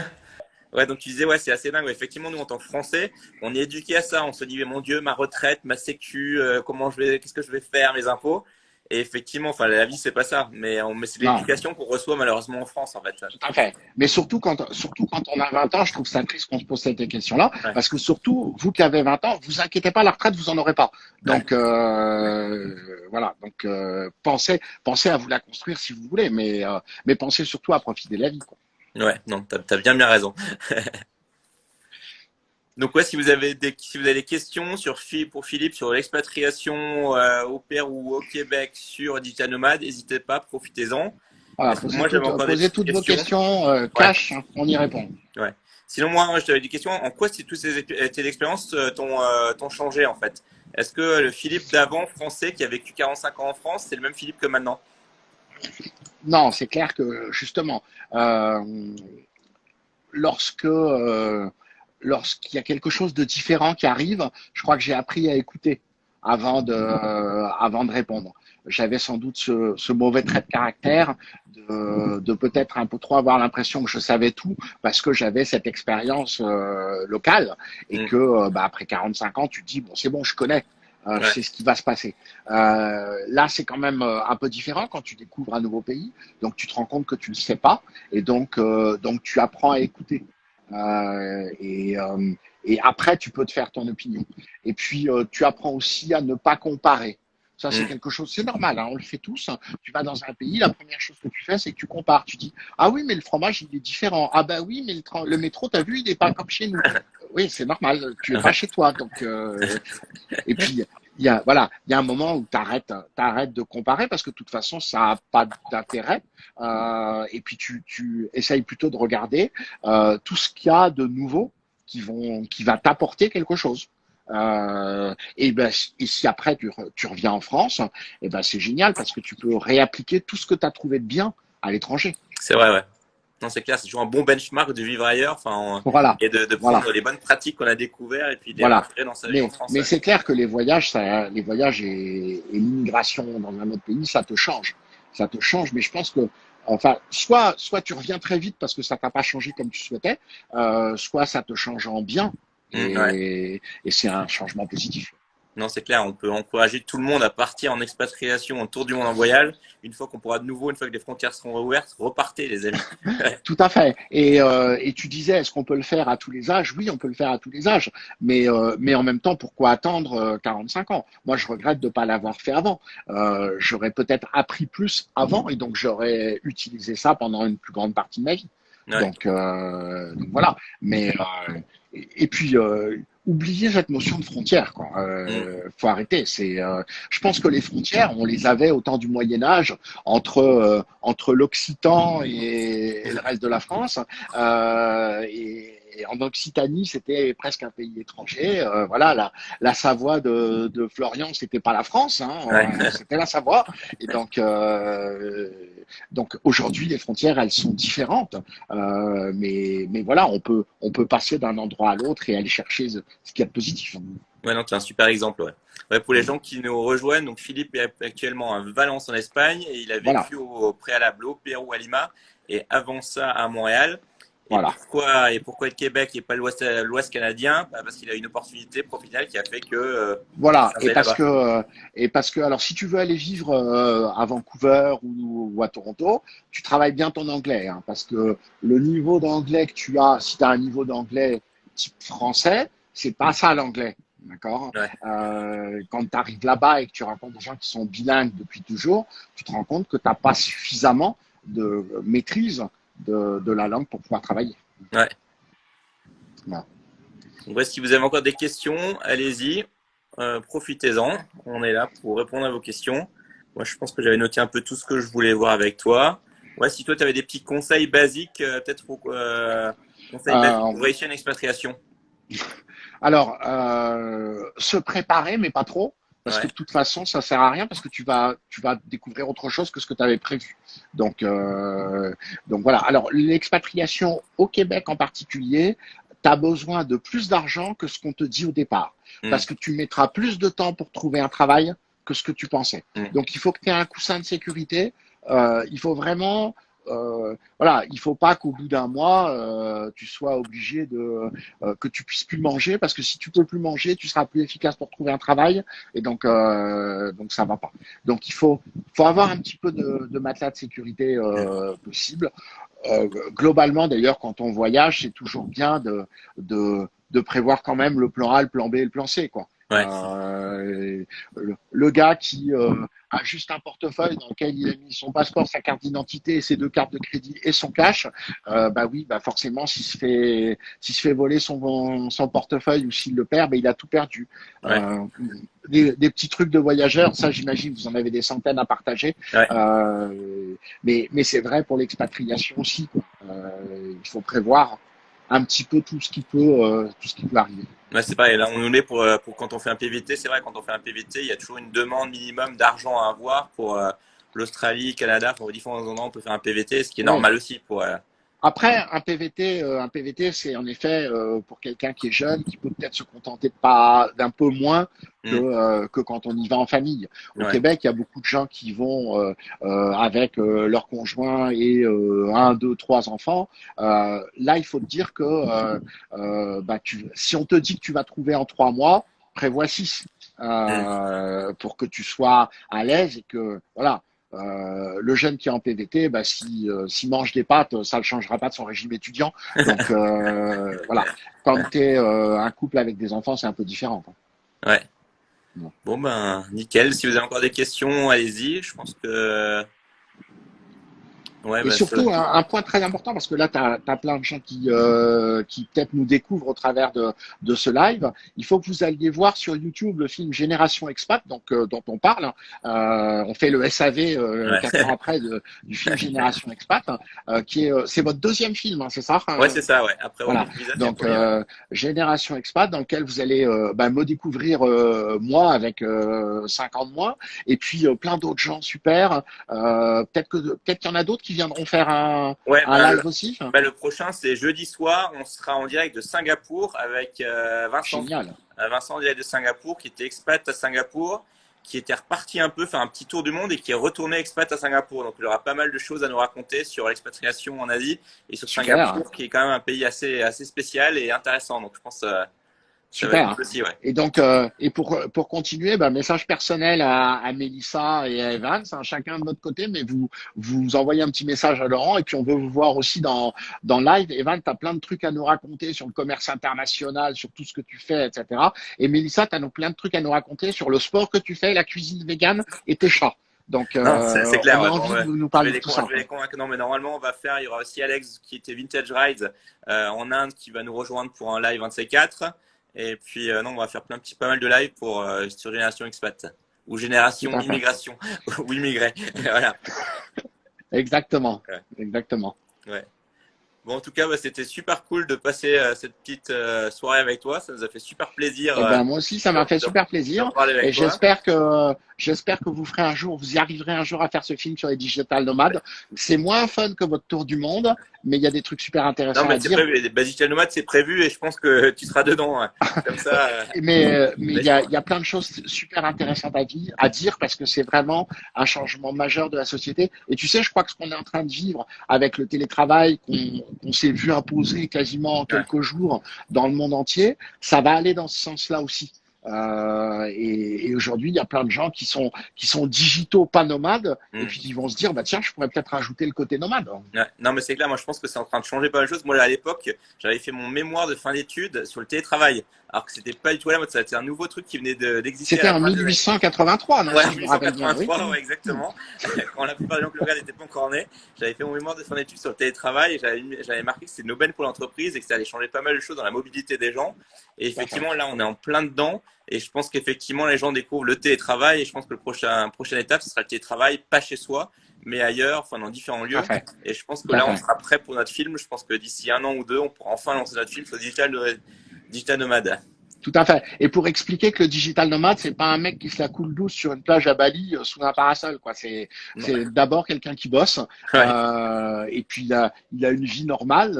A: Ouais, donc tu disais, ouais, c'est assez dingue. Ouais, effectivement, nous, en tant que Français, on est éduqués à ça. On se dit, mais mon Dieu, ma retraite, ma sécu, qu'est-ce que je vais faire, mes impôts? Et effectivement, enfin, la vie, c'est pas ça. Mais c'est
B: Non,
A: l'éducation qu'on reçoit malheureusement en France, en fait.
B: tout à fait. Mais surtout quand on a 20 ans, je trouve ça triste qu'on se pose cette question-là,
A: Ouais,
B: parce que surtout, vous qui avez 20 ans, vous inquiétez pas, la retraite, vous en aurez pas.
A: ouais,
B: Donc, voilà. Donc, pensez à vous la construire si vous voulez, mais pensez surtout à profiter de la vie, quoi.
A: ouais. Non, t'as bien raison. Donc ouais, si vous avez des questions pour Philippe sur l'expatriation au Pérou ou au Québec sur Digital Nomade, n'hésitez pas, profitez-en.
B: Voilà,
A: Moi, j'avais encore des
B: posez
A: petites
B: toutes vos
A: questions.
B: questions,
A: Ouais,
B: cash, hein, on y répond.
A: ouais. Sinon, moi, je t'avais des questions. En quoi, si toutes tes expériences t'ont changé, en fait? Est-ce que le Philippe d'avant, français, qui a vécu 45 ans en France, c'est le même Philippe que maintenant?
B: Non, c'est clair que justement, euh, lorsque lorsqu'il y a quelque chose de différent qui arrive, je crois que j'ai appris à écouter avant de répondre. J'avais sans doute ce mauvais trait de caractère de peut-être un peu trop avoir l'impression que je savais tout parce que j'avais cette expérience locale et
A: Hmm.
B: que après 45 ans, tu te dis, bon, c'est bon, je connais. Je
A: Ouais,
B: sais ce qui va se passer. Là, c'est quand même un peu différent quand tu découvres un nouveau pays. Donc, tu te rends compte que tu ne sais pas. Et donc tu apprends à écouter. Euh, et, euh, et après, tu peux te faire ton opinion. Et puis, tu apprends aussi à ne pas comparer. Ça, c'est
A: hmm.
B: quelque chose, c'est normal, hein, on le fait tous. Hein. Tu vas dans un pays, la première chose que tu fais, c'est que tu compares. Tu dis, ah oui, mais le fromage, il est différent. Ah ben oui, mais le métro, t'as vu, il n'est pas comme chez nous. Oui, c'est normal, tu es pas
A: Ouais,
B: chez toi. Donc, et puis, il y a un moment où t'arrêtes de comparer parce que de toute façon, ça n'a pas d'intérêt. Et puis, tu essayes plutôt de regarder tout ce qu'il y a de nouveau qui va t'apporter quelque chose. Et si après tu reviens en France, et ben c'est génial parce que tu peux réappliquer tout ce que tu as trouvé de bien à l'étranger.
A: c'est vrai, ouais. Non, c'est clair, c'est toujours un bon benchmark de vivre ailleurs,
B: Voilà,
A: et de
B: voilà.
A: prendre les bonnes pratiques qu'on a découvertes et puis de les
B: Voilà.
A: rentrer dans sa vie en
B: Mais
A: français.
B: c'est clair que les voyages et l'immigration dans un autre pays, ça te change. Ça te change, mais je pense que, enfin, soit tu reviens très vite parce que ça t'a pas changé comme tu souhaitais, soit ça te change en bien
A: Ouais.
B: et c'est un changement positif.
A: Non, c'est clair, on peut encourager tout le monde à partir en expatriation, en tour du monde en voyage. Une fois qu'on pourra de nouveau, une fois que les frontières seront ouvertes, repartez, les amis.
B: Tout à fait. Et tu disais, est-ce qu'on peut le faire à tous les âges? Oui, on peut le faire à tous les âges. Mais en même temps, pourquoi attendre 45 ans? Moi, je regrette de ne pas l'avoir fait avant. J'aurais peut-être appris plus avant et donc j'aurais utilisé ça pendant une plus grande partie de ma vie.
A: Ouais.
B: Donc voilà. Et puis, oublier cette notion de frontière, quoi.
A: Mm.
B: Faut arrêter. Je pense que les frontières, on les avait au temps du Moyen Âge entre l'Occitan et le reste de la France. Et en Occitanie, c'était presque un pays étranger. Voilà, la Savoie de Florian, c'était pas la France, hein,
A: Ouais.
B: c'était la Savoie. Et donc aujourd'hui, les frontières, elles sont différentes. Mais voilà, on peut passer d'un endroit à l'autre et aller chercher ce qu'il y a de positif.
A: Ouais, non, c'est un super exemple, ouais. Ouais, pour les gens qui nous rejoignent, donc Philippe est actuellement à Valence en Espagne et il a
B: Voilà,
A: vécu au préalable au Pérou à Lima et avant ça à Montréal.
B: voilà.
A: Et pourquoi le Québec et pas l'Ouest canadien? Bah, parce qu'il a une opportunité professionnelle qui a fait que il
B: Voilà,
A: s'installe là-bas.
B: alors si tu veux aller vivre à Vancouver ou à Toronto, tu travailles bien ton anglais, hein, parce que le niveau d'anglais que tu as, si tu as un niveau d'anglais type français, c'est pas ça l'anglais, d'accord?
A: Ouais.
B: Quand tu arrives là-bas et que tu rencontres des gens qui sont bilingues depuis toujours, tu te rends compte que tu n'as pas suffisamment de maîtrise de la langue pour pouvoir travailler.
A: Ouais.
B: Voilà.
A: Donc, ouais, si vous avez encore des questions, allez-y, profitez-en. On est là pour répondre à vos questions. Moi, je pense que j'avais noté un peu tout ce que je voulais voir avec toi. Ouais, si toi, tu avais des petits conseils basiques, peut-être conseils basiques
B: Euh,
A: pour réussir une expatriation.
B: Alors, se préparer, mais pas trop, parce que
A: Ouais.
B: de toute façon, ça sert à rien, parce que tu vas découvrir autre chose que ce que tu avais prévu. Donc, euh, donc voilà. Alors, l'expatriation au Québec en particulier, tu as besoin de plus d'argent que ce qu'on te dit au départ,
A: Mm,
B: parce que tu mettras plus de temps pour trouver un travail que ce que tu pensais.
A: mm.
B: Donc, il faut que tu aies un coussin de sécurité. Il faut vraiment voilà, il faut pas qu'au bout d'un mois, tu sois obligé que tu puisses plus manger parce que si tu peux plus manger, tu seras plus efficace pour trouver un travail et donc ça va pas. Donc faut avoir un petit peu de matelas de sécurité possible. Globalement, d'ailleurs, quand on voyage, c'est toujours bien de prévoir quand même le plan A, le plan B et le plan C, quoi.
A: Ouais.
B: Le gars qui a juste un portefeuille dans lequel il a mis son passeport, sa carte d'identité, ses deux cartes de crédit et son cash, bah oui, bah forcément, s'il se fait voler son portefeuille ou s'il le perd, bah il a tout perdu.
A: Ouais.
B: Euh, des petits trucs de voyageurs, ça j'imagine, vous en avez des centaines à partager.
A: Ouais.
B: Mais c'est vrai pour l'expatriation aussi, quoi. Il faut prévoir un petit peu tout ce qui peut arriver.
A: Ouais, c'est pareil. Là, on nous met pour quand on fait un PVT. C'est vrai, quand on fait un PVT, il y a toujours une demande minimum d'argent à avoir pour l'Australie, Canada. Pour différents endroits, on peut faire un PVT, ce qui est
B: Oui.
A: normal aussi pour.
B: Après, un PVT, c'est en effet pour quelqu'un qui est jeune, qui peut peut-être se contenter de pas d'un peu moins
A: Hmm.
B: que quand on y va en famille. Au
A: Ouais.
B: Québec, il y a beaucoup de gens qui vont avec leur conjoint et un, deux, trois enfants. Là, il faut te dire que bah, si on te dit que tu vas trouver en 3 mois, prévois 6
A: Hmm.
B: pour que tu sois à l'aise et que voilà. Le jeune qui est en PVT, bah, s'il mange des pâtes, ça ne changera pas de son régime étudiant. Donc voilà, quand tu es un couple avec des enfants, c'est un peu différent, quoi.
A: Ouais.
B: Bon.
A: Bon ben, nickel. Si vous avez encore des questions, allez-y. Je pense que. Ouais,
B: Et
A: ben,
B: surtout, un point très important, parce que là, tu as plein de gens qui peut-être nous découvrent au travers de ce live. Il faut que vous alliez voir sur YouTube le film Génération Expat, donc, dont on parle. On fait le SAV
A: ouais.
B: 4 ans après du film Génération Expat, c'est votre deuxième film, hein, c'est ça?
A: Ouais, c'est ça, ouais. Après Work
B: Voilà.
A: and Visa, c'est le
B: Donc,
A: premier, ouais.
B: Génération Expat, dans lequel vous allez bah, me découvrir moi avec 5 ans de moins, et puis plein d'autres gens super. Peut-être qu'il y en a d'autres qui viendront faire
A: Ouais,
B: un live aussi.
A: le prochain, c'est jeudi soir. On sera en direct de Singapour avec Vincent.
B: Génial.
A: Vincent en direct de Singapour, qui était expat à Singapour, qui était reparti un peu faire un petit tour du monde et qui est retourné expat à Singapour. Donc il aura pas mal de choses à nous raconter sur l'expatriation en Asie et sur
B: Super.
A: Singapour, qui est quand même un pays assez spécial et intéressant. Donc je pense que ça va être
B: Super.
A: cool aussi, ouais.
B: Et donc, et pour continuer, bah, message personnel à Mélissa et à Evans, hein, chacun de notre côté, mais vous envoyez un petit message à Laurent et puis on veut vous voir aussi dans live. Evan, tu as plein de trucs à nous raconter sur le commerce international, sur tout ce que tu fais, etc. Et Mélissa, tu as plein de trucs à nous raconter sur le sport que tu fais, la cuisine végane et tes chats. Donc,
A: Non, c'est clair,
B: on a
A: ouais, bon,
B: envie de
A: ouais.
B: nous
A: Je
B: parler
A: vais
B: de
A: les,
B: tout ça,
A: je vais
B: quoi.
A: les convaincre. Non, mais normalement, il y aura aussi Alex qui était Vintage Rides en Inde qui va nous rejoindre pour un live un de ces quatre. Et puis, non, on va faire pas mal de lives pour sur Génération Expat ou
B: Tout
A: Génération
B: à fait.
A: Immigration ou Immigré. Voilà.
B: Exactement.
A: Ouais.
B: Exactement.
A: Ouais. Bon, en tout cas, bah, c'était super cool de passer cette petite soirée avec toi. Ça nous a fait super plaisir
B: Eh ben, moi aussi, ça
A: de,
B: m'a fait
A: de-
B: super
A: de
B: plaisir
A: parler
B: et
A: avec toi.
B: j'espère que vous ferez un jour, vous y arriverez un jour à faire ce film sur les digital nomades. C'est moins fun que votre tour du monde, mais il y a des trucs super
A: Non,
B: intéressants
A: mais
B: à
A: c'est
B: dire.
A: prévu. Les Digital Nomades, c'est prévu et je pense que tu seras dedans, hein. Comme ça,
B: Mais
A: bah,
B: il y a plein de choses super intéressantes à dire parce que c'est vraiment un changement majeur de la société. Et tu sais, je crois que ce qu'on est en train de vivre avec le télétravail qu'on s'est vu imposer quasiment en
A: ouais.
B: quelques jours dans le monde entier, ça va aller dans ce sens-là aussi. Et aujourd'hui, il y a plein de gens qui sont digitaux, pas nomades, et
A: Hmm.
B: puis qui vont se dire, bah tiens, je pourrais peut-être rajouter le côté nomade.
A: Ouais. Non, mais c'est clair, moi je pense que c'est en train de changer pas mal de choses. Moi, à l'époque, j'avais fait mon mémoire de fin d'études sur le télétravail. Alors que c'était pas du tout la mode, ça c'était un nouveau truc qui venait d'exister à
B: C'était
A: la
B: en
A: fin des années.
B: 1883, non,
A: Ouais,
B: si
A: en
B: je me rappelle bien. Oui.
A: 1883, ouais, exactement. Quand la plupart des gens que je regarde n'étaient pas encore nés, j'avais fait mon mémoire de fin d'études sur le télétravail et j'avais marqué que c'était une aubaine pour l'entreprise et que ça allait changer pas mal de choses dans la mobilité des gens. Et effectivement, là, on est en plein dedans. Et je pense qu'effectivement, les gens découvrent le télétravail. Et je pense que prochaine étape, ce sera le télétravail, pas chez soi, mais ailleurs, enfin, dans différents
B: Tout à
A: lieux.
B: fait.
A: Et je pense que
B: Tout à
A: là, on
B: fait.
A: sera prêt pour notre film. Je pense que d'ici 1 an ou 2, on pourra enfin lancer notre film sur Digital Nomade.
B: Tout à fait. Et pour expliquer que le digital nomade, c'est pas un mec qui se la coule douce sur une plage à Bali sous un parasol, quoi. C'est d'abord quelqu'un qui bosse,
A: Ouais.
B: et puis il a une vie normale,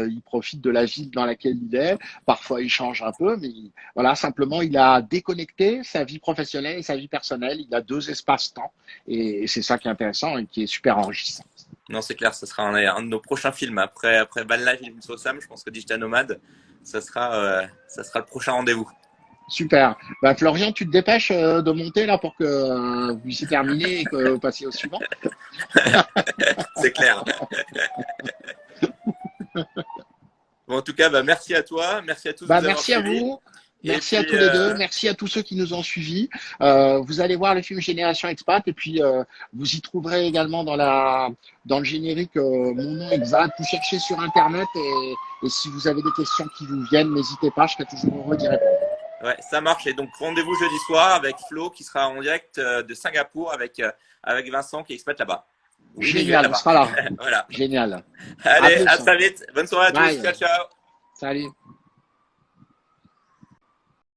B: il profite de la ville dans laquelle il est. Parfois, il change un peu, mais voilà, simplement, il a déconnecté sa vie professionnelle et sa vie personnelle. Il a deux espaces-temps, et c'est ça qui est intéressant et qui est super enrichissant.
A: Non, c'est clair, ce sera un de nos prochains films. Après Van Life et Film Sam, je pense que Digital Nomade, ça sera le prochain rendez-vous.
B: Super. Bah, Florian, tu te dépêches de monter là pour que vous puissiez terminer et que vous passiez au suivant.
A: C'est clair. Bon, en tout cas, bah, merci à toi. Merci à tous de
B: Bah,
A: nous avoir
B: merci à
A: suivis.
B: vous.
A: Et
B: Merci à
A: puis,
B: tous les deux, merci à tous ceux qui nous ont suivis. Vous allez voir le film Génération Expat et puis vous y trouverez également dans le générique mon nom exact. Vous cherchez sur Internet et si vous avez des questions qui vous viennent, n'hésitez pas, je serai toujours heureux d'y répondre.
A: ouais, ça marche. Et donc, rendez-vous jeudi soir avec Flo qui sera en direct de Singapour avec Vincent qui est expat là-bas. Ou immigré
B: Génial, on
A: là-bas.
B: sera là.
A: Voilà.
B: Génial. À
A: Allez, à
B: plus.
A: très vite. Bonne soirée à tous.
B: Bye.
A: Ciao, ciao.
B: Salut.